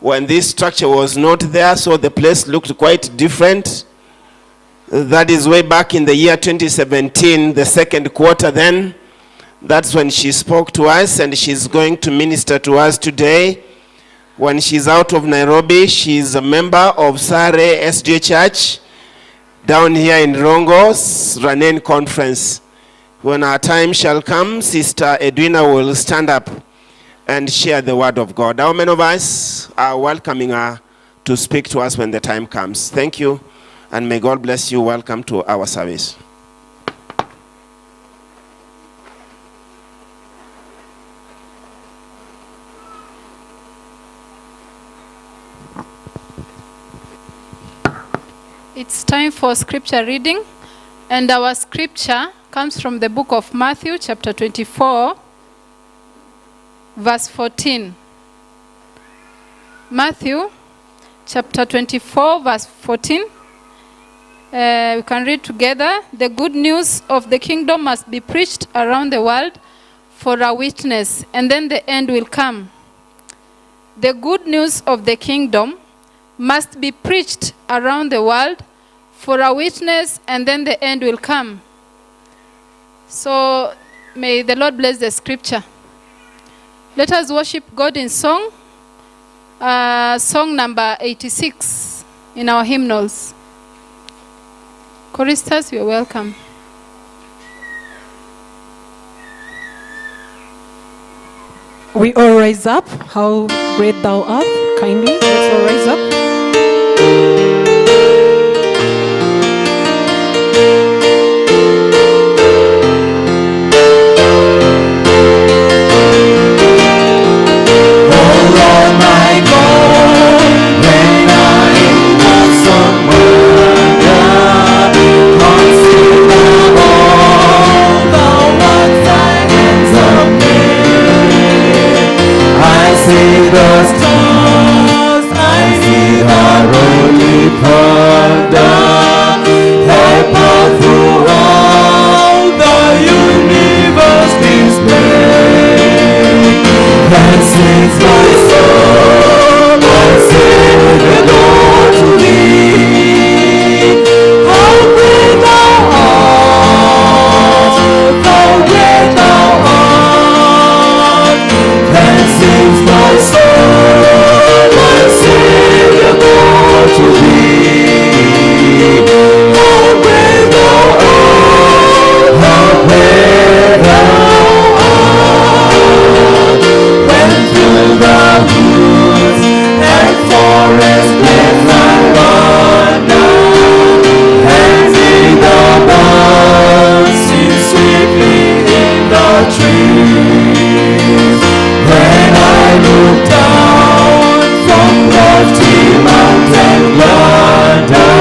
when this structure was not there, so the place looked quite different. That is way back in the year 2017, the second quarter then. That's when she spoke to us, and she's going to minister to us today. When she's out of Nairobi, she's a member of Sare SJ Church down here in Rongo's Ranen Conference. When our time shall come, Sister Edwina will stand up and share the word of God. How many of us are welcoming her to speak to us when the time comes? Thank you, and may God bless you. Welcome to our service. It's time for scripture reading, and our scripture comes from the book of Matthew, chapter 24, verse 14. Matthew, chapter 24, verse 14. We can read together. The good news of the kingdom must be preached around the world for a witness, and then the end will come. The good news of the kingdom must be preached around the world for a witness, and then the end will come. So may the Lord bless the scripture. Let us worship God in song. Song number 86 in our hymnals. Choristers, you're welcome. We all rise up. How great thou art. Kindly, let's all rise up. The stars, I see the rolling thunder, thy path throughout the universe display. Then sings my soul, my Savior, Lord, to thee. How great thou art, how great thou art. Then sings my soul, my Savior, God to thee. How great thou art, how great thou art. When through the woods and forests glens I wander, and see the birds sing sweetly in the trees. When I look down from lofty mountain yonder,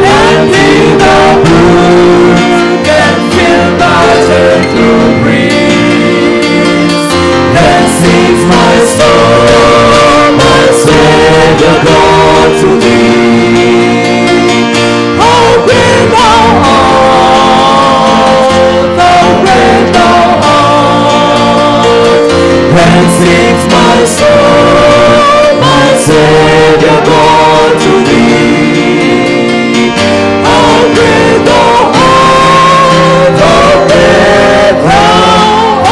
and in the woods can feel the gentle breeze, then sings my soul, my Savior, God to thee. How great thou art, how great thou art. Then sings my soul, my Savior, God to thee. How great thou art, how great thou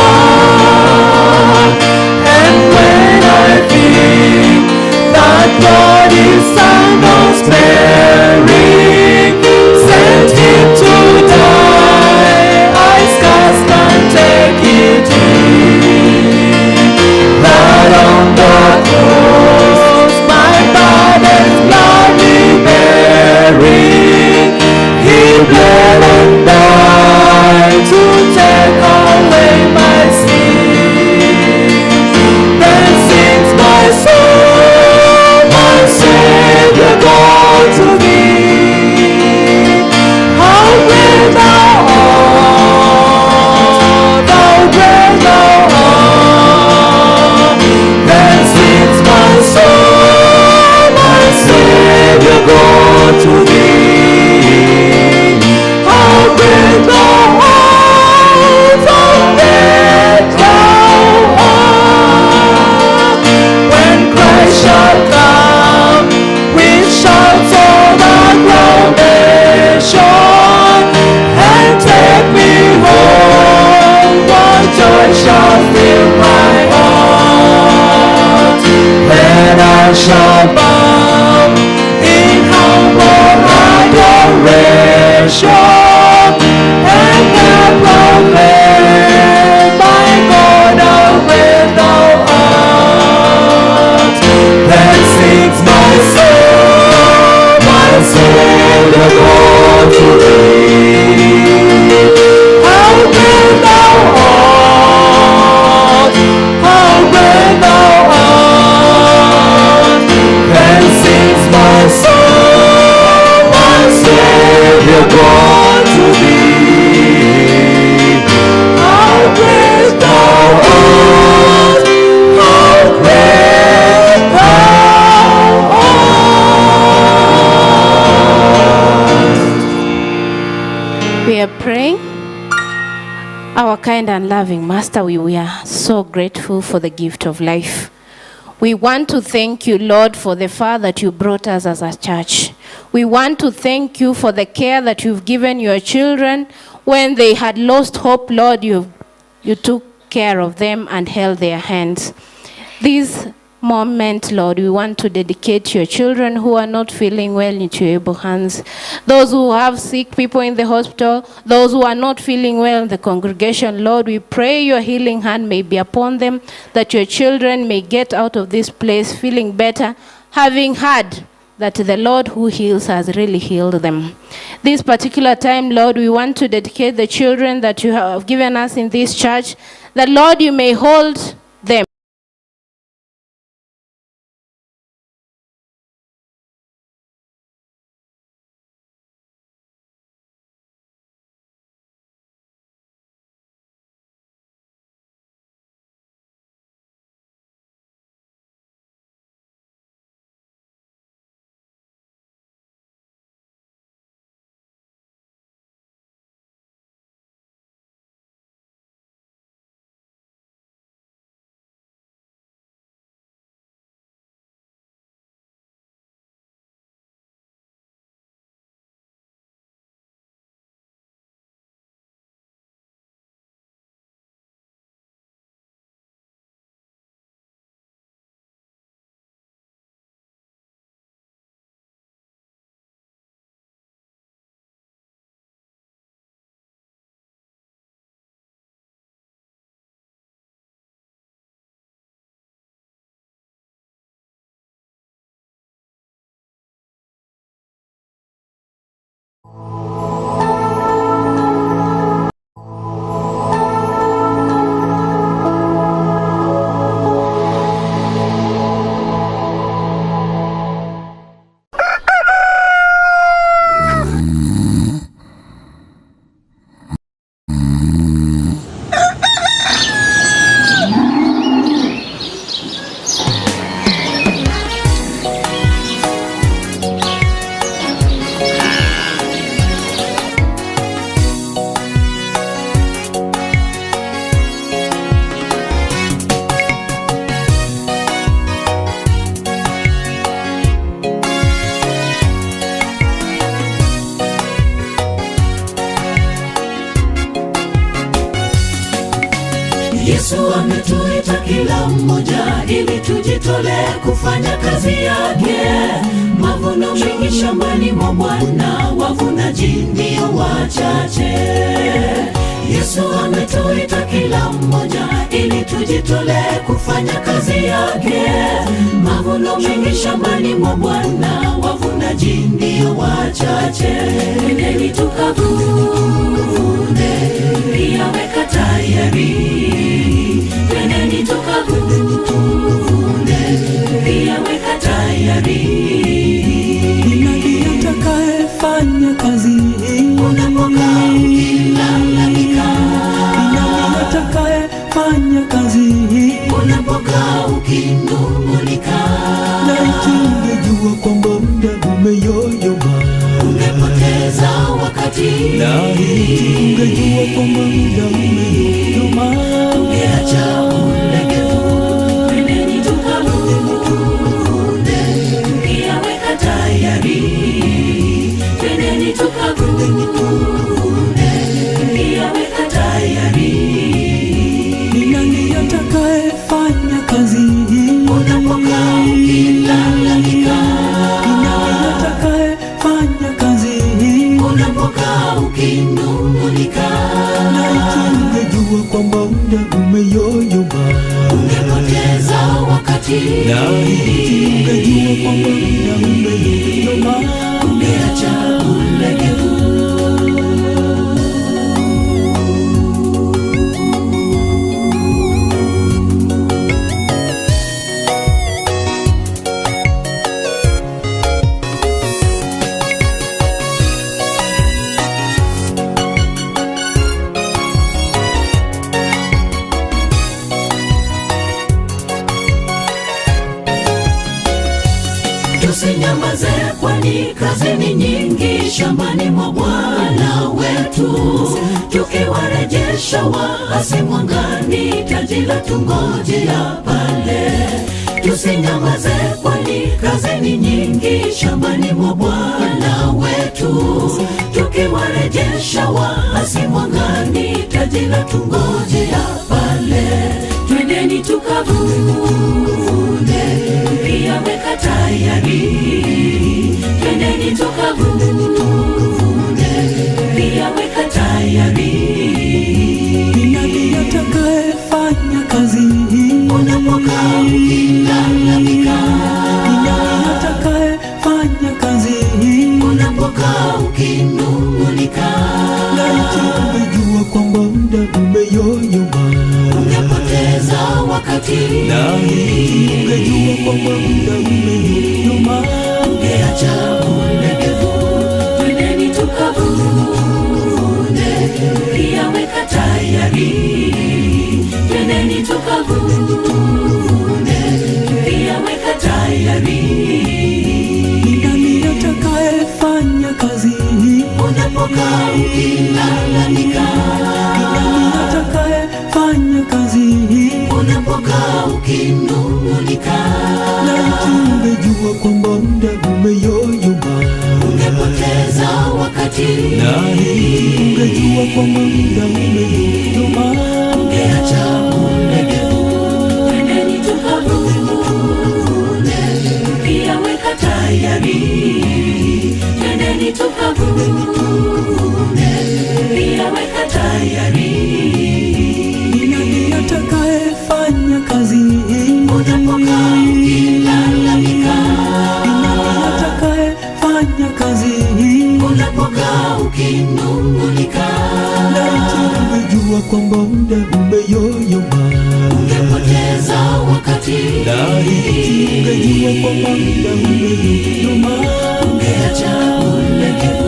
art. And when I think that God is son of sparing, sent him to die, I scarce can take it in. That on the cross my shall bow in humble adoration, and thou proclaim, my God, how great thou art. Then sings my soul, my Savior God to thee. How great thou art, how great thou art. Then sings my soul, my Savior God to thee. How great thou art, how great thou art. We are praying. Our kind and loving Master, we are so grateful for the gift of life. We want to thank you, Lord, for the far that you brought us as a church. We want to thank you for the care that you've given your children. When they had lost hope, Lord, you took care of them and held their hands. This moment, Lord, we want to dedicate your children who are not feeling well into your able hands. Those who have sick people in the hospital, those who are not feeling well in the congregation, Lord, we pray your healing hand may be upon them, that your children may get out of this place feeling better, having heard that the Lord who heals has really healed them. This particular time, Lord, we want to dedicate the children that you have given us in this church, that, Lord, you may hold them. Yesu ametuita kila mmoja ili tujitolee kufanya kazi yake. Mavuno mengi shambani mwa Bwana, wavunaji ndio wachache. Yesu ametuita kila mmoja ili tujitolee kufanya kazi yake. Mavuno mengi shambani mwa Bwana, wavunaji ndio wachache. Nendeni tukavune, pia weka tayari. Nendeni tukavune, pia weka tayari. Nani atakayefanya kazi hii? Unapokaa ukilalamika. Nani atakayefanya kazi hii? Unapokaa ukinung'unika. Na ungejua kwamba muda umeyoyoma, ungepoteza wakati. Na ungejua kwamba muda umeyoyoma, ungeacha ulegevu. Nendeni tukavune, pia weka tayari. Nendeni tukavune, pia weka tayari. Ni nani atakayefanya kazi hii? Unapokaa ukilalamika. unapokaa ukinung'unika, laiti ungejua kwamba muda umeyoyoma, ungepoteza wakati. laiti ungejua kwamba muda umeyoyoma, ungeacha ulegevu. Tusinyamaze kwani kazi ni nyingi shambani mwa Bwana wetu, tukiwarejesha waasi mwangani, taji la tungojea pale. Tusinyamaze kwani kazi ni nyingi shambani mwa Bwana wetu, tukiwarejesha waasi mwangani, taji la tungojea pale. Twendeni tukavune, pia weka tayari. Twendeni tukavune, pia weka tayari. ni nani atakayefanya kazi hii? Unapokaa ukilalamika, ni nani atakayefanya kazi hii? unapokaa ukinung'unika, laiti ungejua kwamba muda umeyoyoma, ungepoteza wakati. laiti ungejua kwamba muda umeyoyoma, ungeacha ulegevu. Twendeni tukavune, pia weka tayari. Twendeni tukavune, pia weka tayari. ni nani atakayefanya kazi hii? Unapokaa ukilalamika, ni nani atakayefanya kazi hii? unapokaa ukinung'unika, laiti ungejua kwamba muda umeyoyoma, ungepoteza wakati. laiti ungejua kwamba muda umeyoyoma, ungeacha ulegevu. Twendeni tukavune, pia weka tayari. Twendeni tukavune, pia weka tayari. ni nani atakayefanya kazi hii? Unapokaa ukilalamika, ni nani atakayefanya kazi hii? unapokaa ukinung'unika, laiti ungejua kwamba muda umeyoyoma, ungepoteza wakati. laiti ungejua kwamba muda umeyoyoma, ungeacha ulegevu.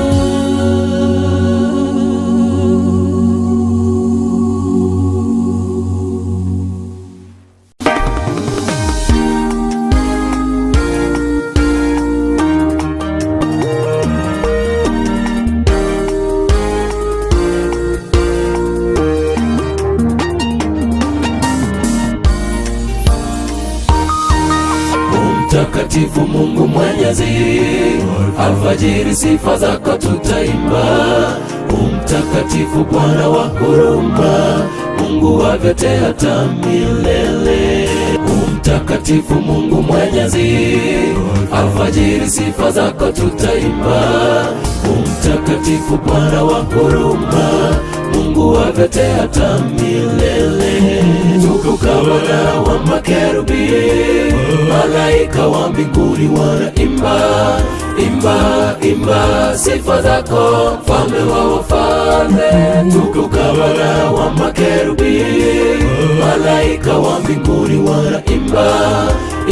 Mtakatifu Mungu Mwenyezi, alfajiri sifa zako tutaimba. Mtakatifu Bwana wa huruma, Mungu wa vyote hata milele. Mtakatifu Mungu Mwenyezi, alfajiri sifa zako tutaimba. Mtakatifu Bwana wa huruma, Mungu wa vyote hata milele. Tukuka Bwana wa makerubi, malaika wa mbinguni wanaimba, imba, imba sifa zako, mfalme wa wafalme. Tukuka Bwana wa makerubi, malaika wa mbinguni wanaimba,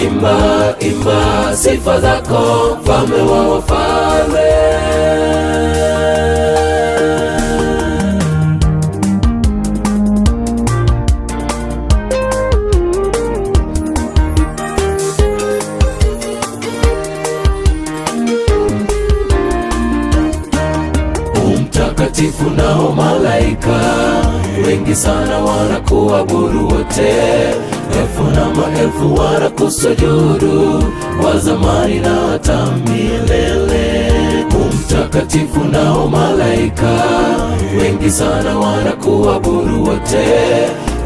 imba, imba sifa zako, mfalme wa wafalme. Mtakatifu nao malaika wengi sana wanakuabudu wote, elfu na maelfu wanakusujudu, wa zamani na hata milele. Mtakatifu nao malaika wengi sana wanakuabudu wote,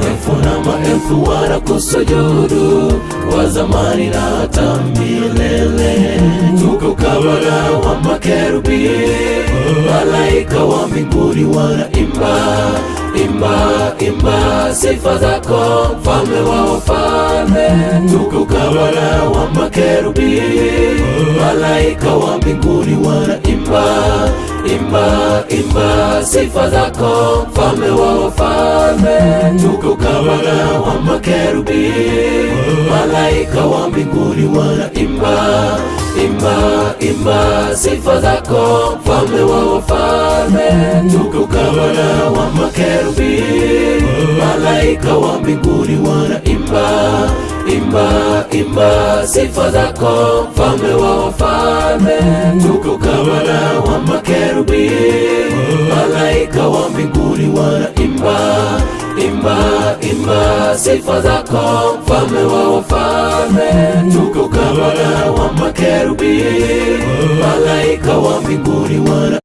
elfu na maelfu wanakusujudu, wa zamani na hata milele. Tukuka Bwana wa makerubi, malaika malaika wa mbinguni wanaimba, imba, imba sifa zako, mfalme wa wafalme. Tukuka Bwana wa makerubi, malaika wa mbinguni wanaimba, imba, imba sifa zako, mfalme wa wafalme. Tukuka Bwana wa makerubi, malaika wa mbinguni wanaimba, imba, imba sifa zako, mfalme wa wafalme. Tukuka Bwana wa makerubi, malaika wa mbinguni wanaimba, imba, imba sifa zako, mfalme wa wafalme. Tukuka Bwana wa makerubi, malaika wa mbinguni wanaimba, imba, imba sifa zako, mfalme wa wafalme. Tukuka Bwana wa makerubi, malaika wa mbinguni wana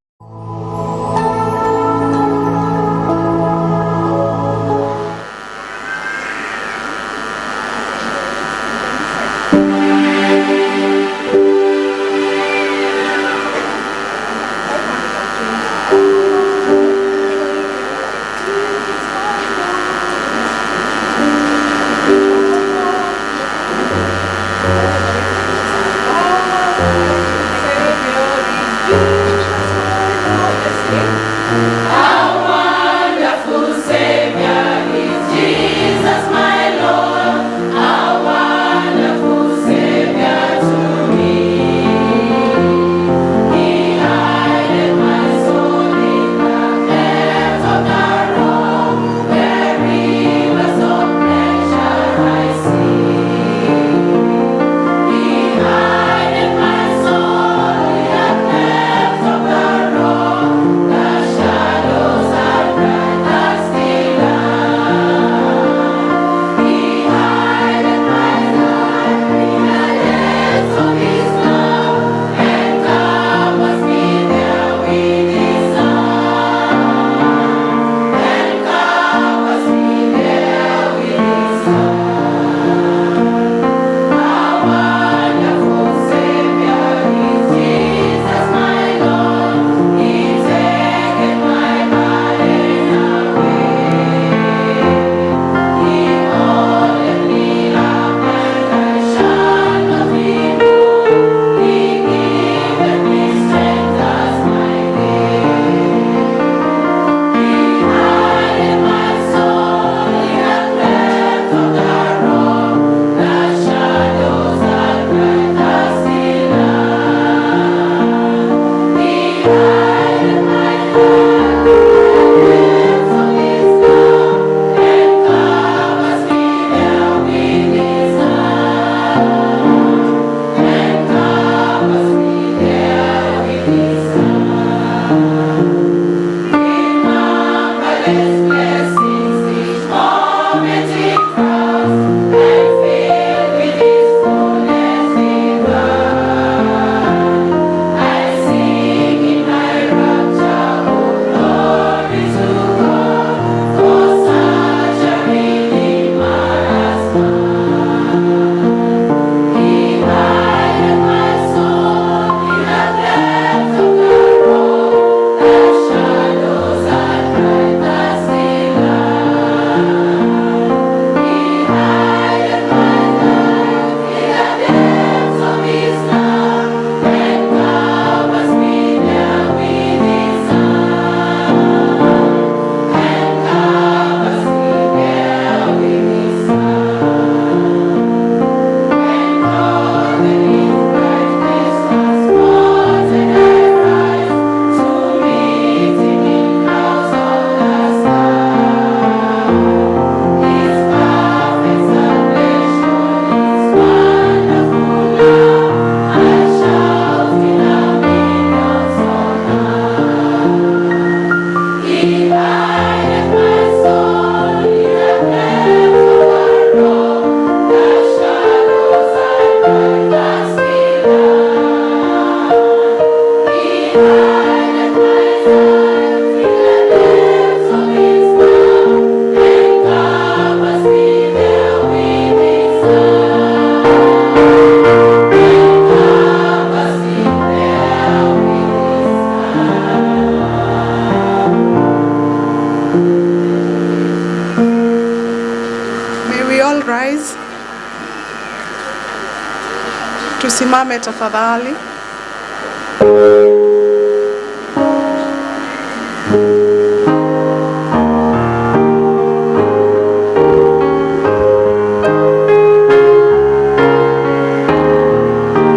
Tusimame tafadhali.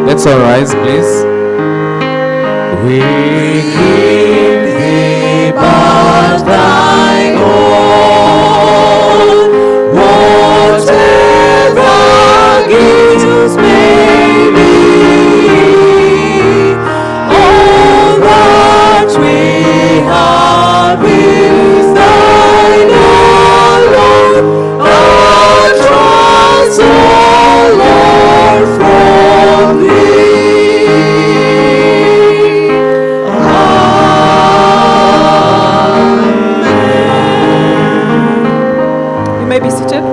Let's all rise, please. We give thee but thine own, whatever gifts may be, all that we have is thine alone, our trust, O Lord, from thee. You may be seated.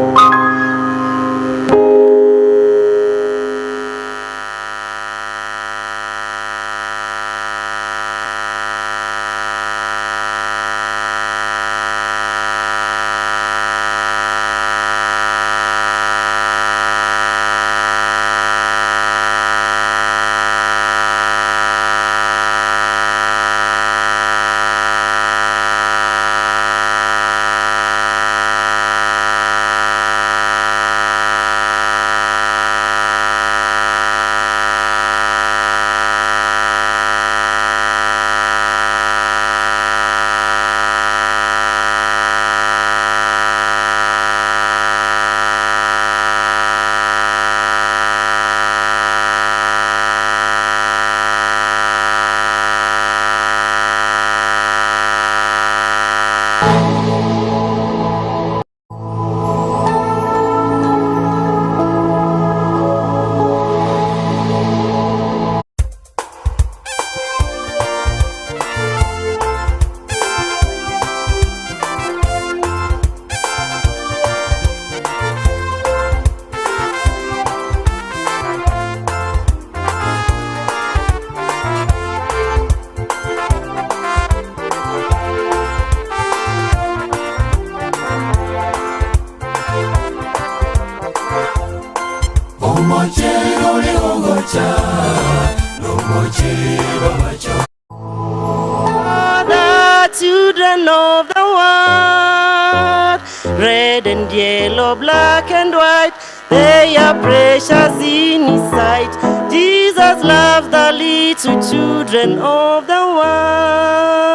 The children of the world, red and yellow, black and white, they are precious in His sight. Jesus loves the little children of the world.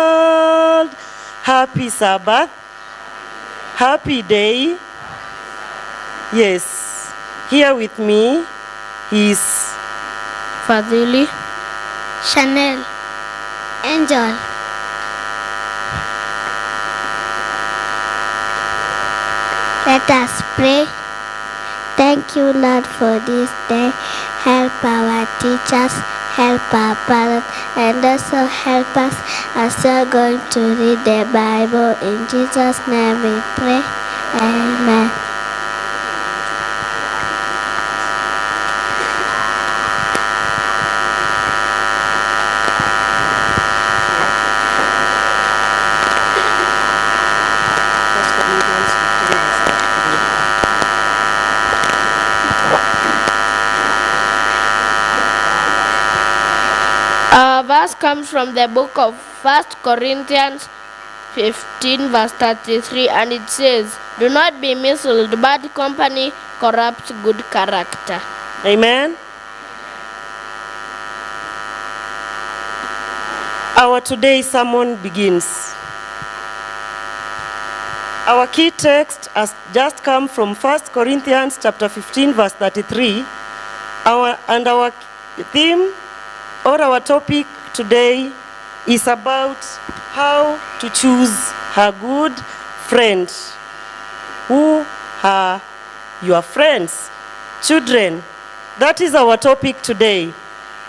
Happy Sabbath, happy day. Yes, here with me is Fadhili, Chanel, Angel. Let us pray. Thank you, Lord, for this day. Help our teachers, help our parents, and also help us as we are going to read the Bible. In Jesus' name we pray. Amen. Our verse comes from the book of 1 Corinthians 15 verse 33, and it says, "Do not be misled, bad company corrupts good character." Amen. Our today's sermon begins. Our key text has just come from 1 Corinthians chapter 15 verse 33. Our theme or our topic today is about how to choose a good friend. Who are your friends? Children, that is our topic today.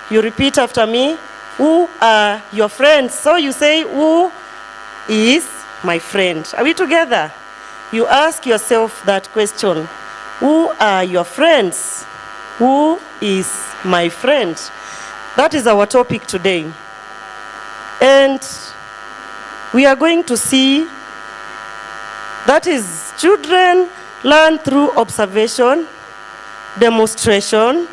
You repeat after me. Who are your friends? So you say, who is my friend? Are we together? You ask yourself that question. Who are your friends? Who is my friend? That is our topic today. And we are going to see that is children learn through observation, demonstration,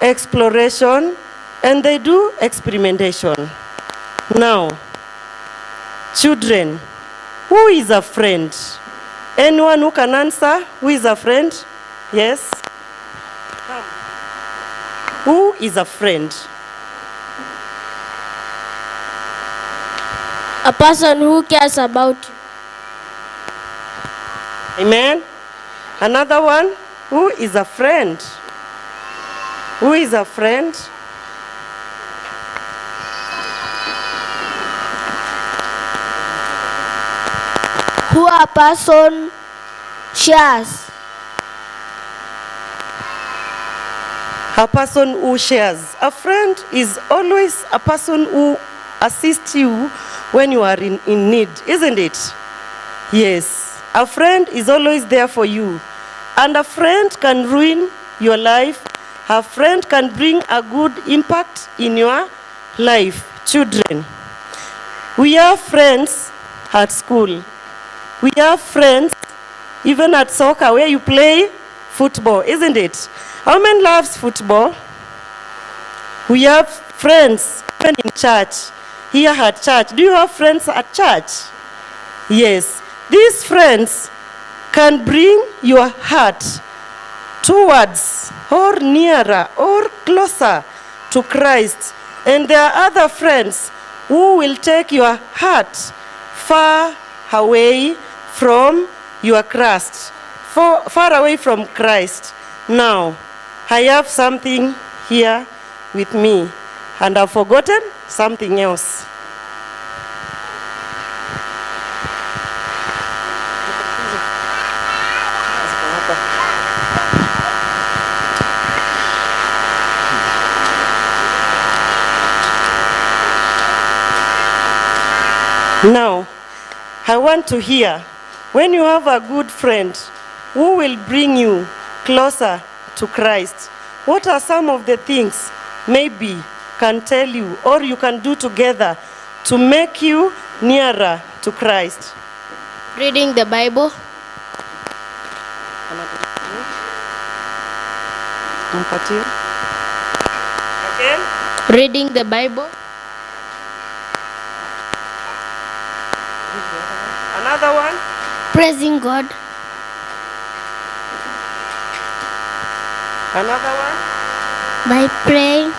exploration, and they do experimentation. Now, children, who is a friend? Anyone who can answer, who is a friend? Yes? Who is a friend? A person who cares about you. Amen? Another one, who is a friend? Who is a friend? Who a person shares. A person who shares. A friend is always a person who assists you when you are in need, isn't it? Yes. A friend is always there for you. And a friend can ruin your life. A friend can bring a good impact in your life. Children, we have friends at school. We have friends even at soccer where you play football, isn't it? How many loves football? We have friends even in church, here at church. Do you have friends at church? Yes. These friends can bring your heart towards or nearer or closer to Christ. And there are other friends who will take your heart far away from your Christ, far away from Christ. Now, I have something here with me, and I've forgotten something else. Now, I want to hear, when you have a good friend who will bring you closer to Christ, what are some of the things maybe can tell you or you can do together to make you nearer to Christ? Reading the Bible. Again? Reading the Bible. Another one? Praising God. Another one? By praying.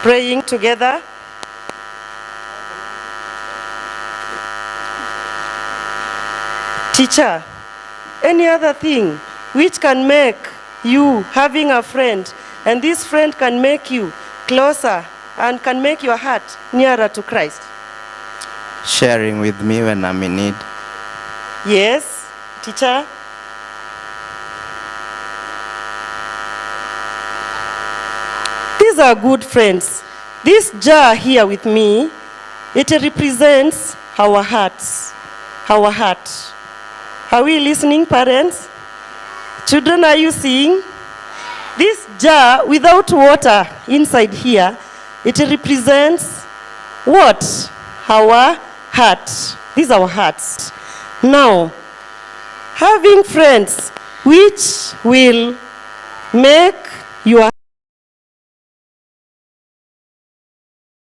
Praying together. Teacher, any other thing which can make you having a friend, and this friend can make you closer and can make your heart nearer to Christ? Sharing with me when I'm in need. Yes, teacher. These are good friends. This jar here with me, it represents our hearts. Our heart. Are we listening, parents? Children, are you seeing? This jar without water inside here, it represents what? Our heart. These are our hearts. Now, having friends which will make your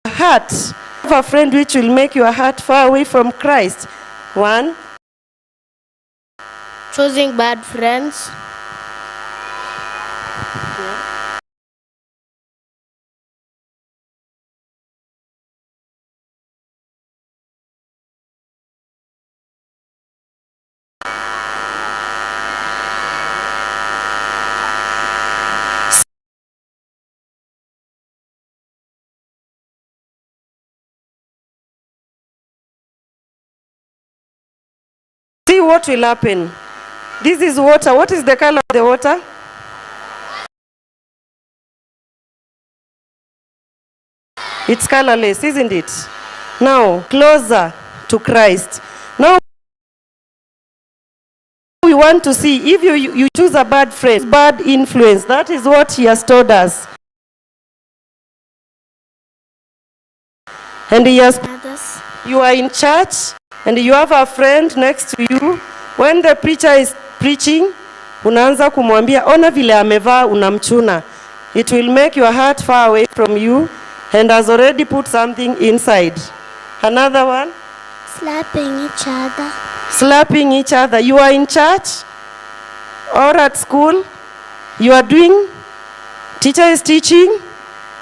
heart, have a friend which will make your heart far away from Christ. One. Choosing bad friends. See what will happen. This is water. What is the color of the water? It's colorless, isn't it? Now, closer to Christ. Now, we want to see if you choose a bad friend, bad influence. That is what he has told us. And he has, you are in church and you have a friend next to you. When the preacher is preaching, unaanza kumwambia, ona vile amevaa unamchuna. It will make your heart far away from you and has already put something inside. Another one? Slapping each other. Slapping each other. You are in church or at school. You are doing, teacher is teaching.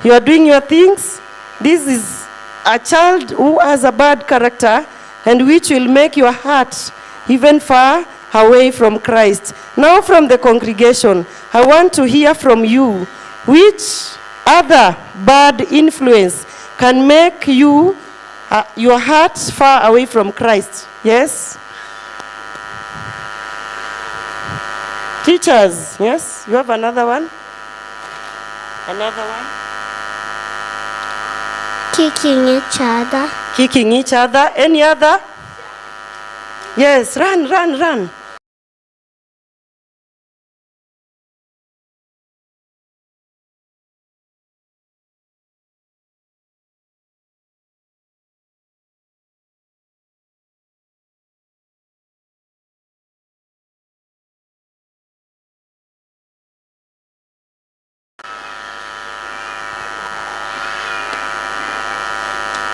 You are doing your things. This is a child who has a bad character and which will make your heart even far away from Christ. Now from the congregation, I want to hear from you which other bad influence can make you your heart far away from Christ. Yes? Teachers, yes? You have another one? Another one? Kicking each other. Kicking each other. Any other? Yes, run, run, run.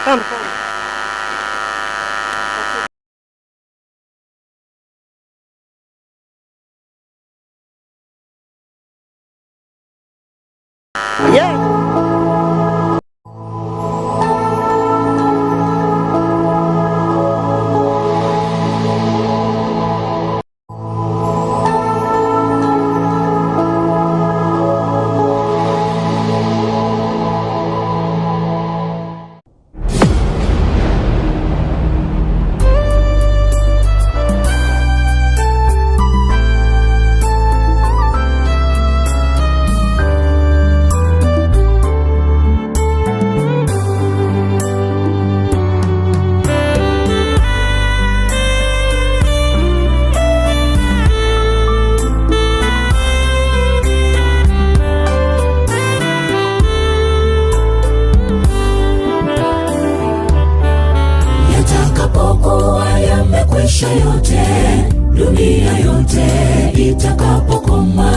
Come, come. Yeah. Maisha yote, dunia yote itakapokoma,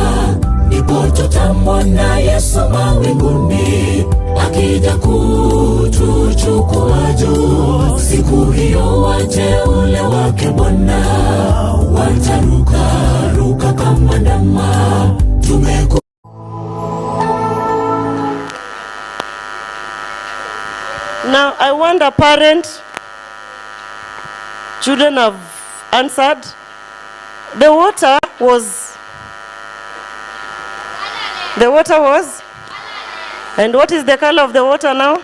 ndipo tutamwona Yesu mawinguni akija kutuchukua juu. Siku hiyo wateule wake Bwana wataruka ruka kama ndama. Now I want a parent. Children have answered. The water was. And what is the color of the water now?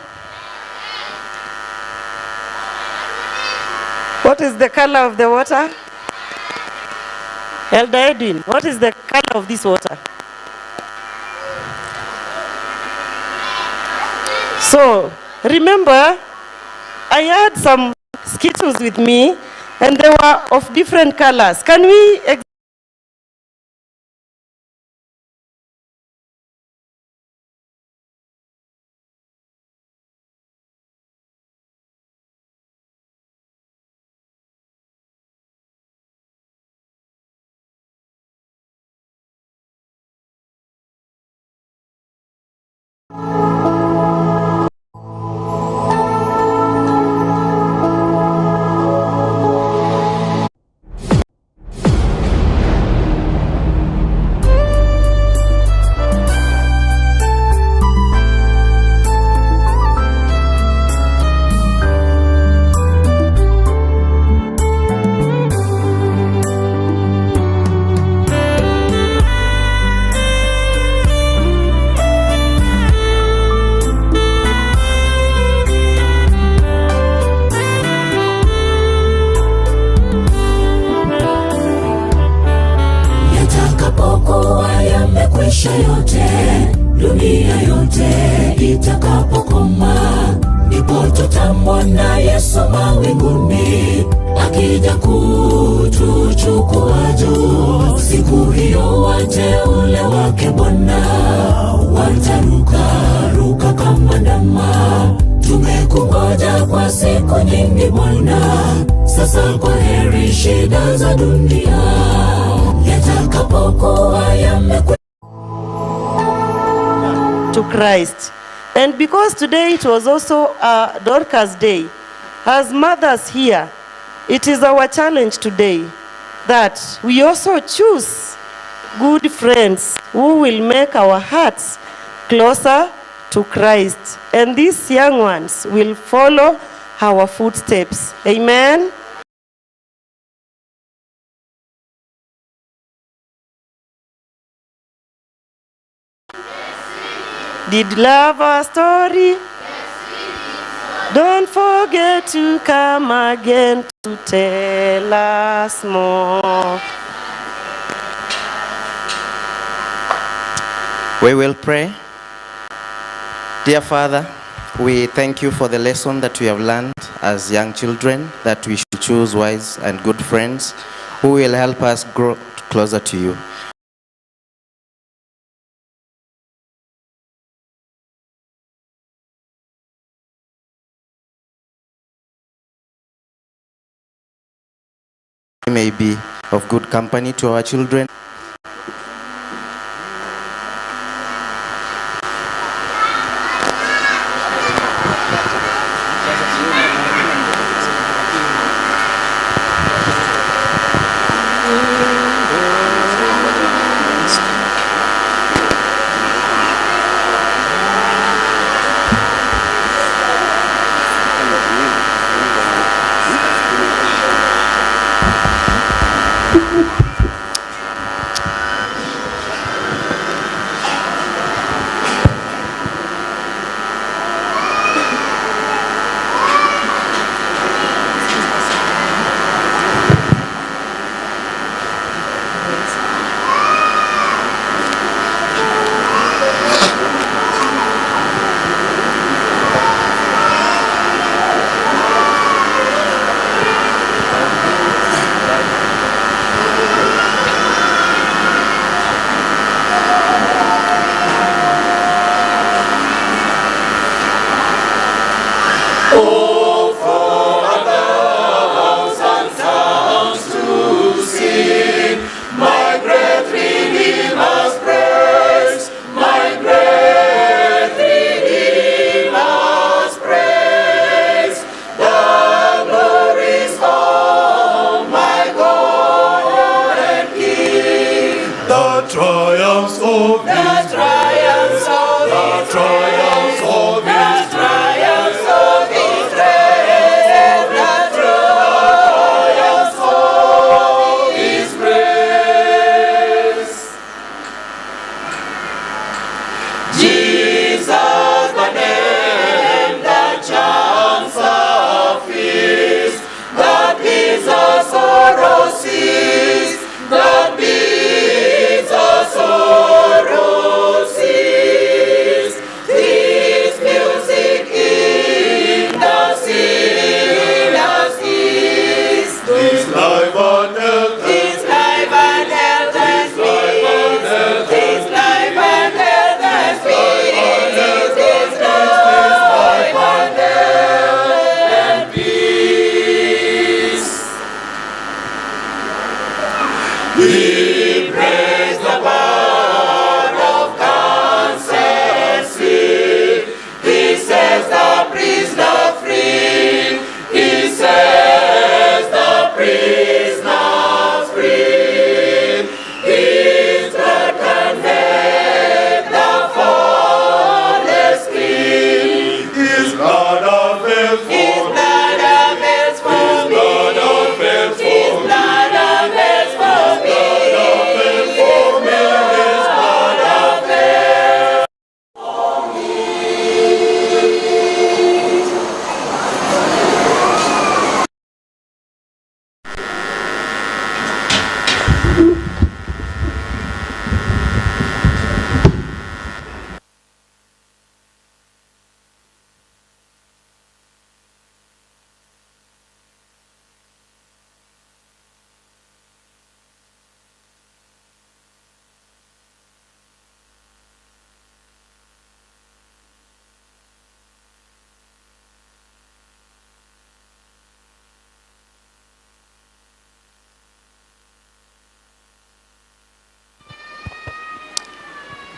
What is the color of the water? Elder Edwin, what is the color of this water? So, remember, I had some skittles with me, and they were of different colors. Can we maisha yote, dunia yote itakapokoma, ndipo tutamwona Yesu mawinguni akija kutuchukua juu. Siku hiyo wateule wake Bwana wataruka ruka kama ndama. Tumekungoja kwa siku nyingi Bwana, sasa kwa heri shida za dunia yatakapokuwa yamekwisha. to Christ. And because today it was also Dorcas Day, as mothers here, it is our challenge today that we also choose good friends who will make our hearts closer to Christ. And these young ones will follow our footsteps. Amen. Did you love our story? Don't forget to come again to tell us more. We will pray. Dear Father, we thank you for the lesson that we have learned as young children, that we should choose wise and good friends who will help us grow closer to you. We may be of good company to our children.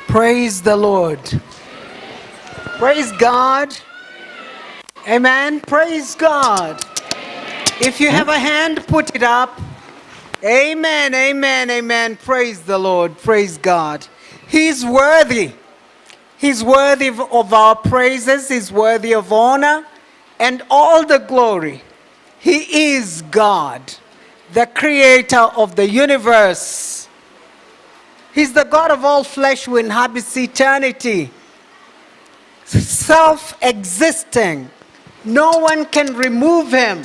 Praise the Lord. Praise God. Amen. Praise God. If you have a hand, put it up. Amen, amen, amen. Praise the Lord. Praise God. He's worthy. He's worthy of our praises. He's worthy of honor and all the glory. He is God, the creator of the universe. He's the God of all flesh who inhabits eternity. Self-existing. No one can remove him.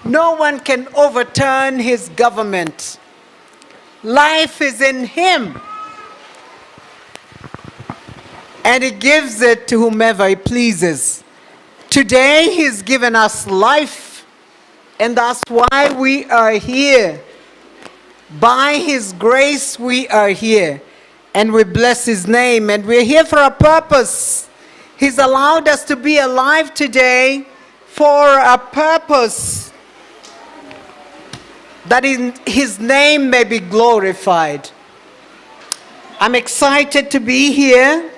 No one can overturn his government. Life is in him. And he gives it to whomever he pleases. Today he's given us life. And that's why we are here. By his grace we are here. And we bless his name. And we're here for a purpose. He's allowed us to be alive today for a purpose. That his name may be glorified. I'm excited to be here.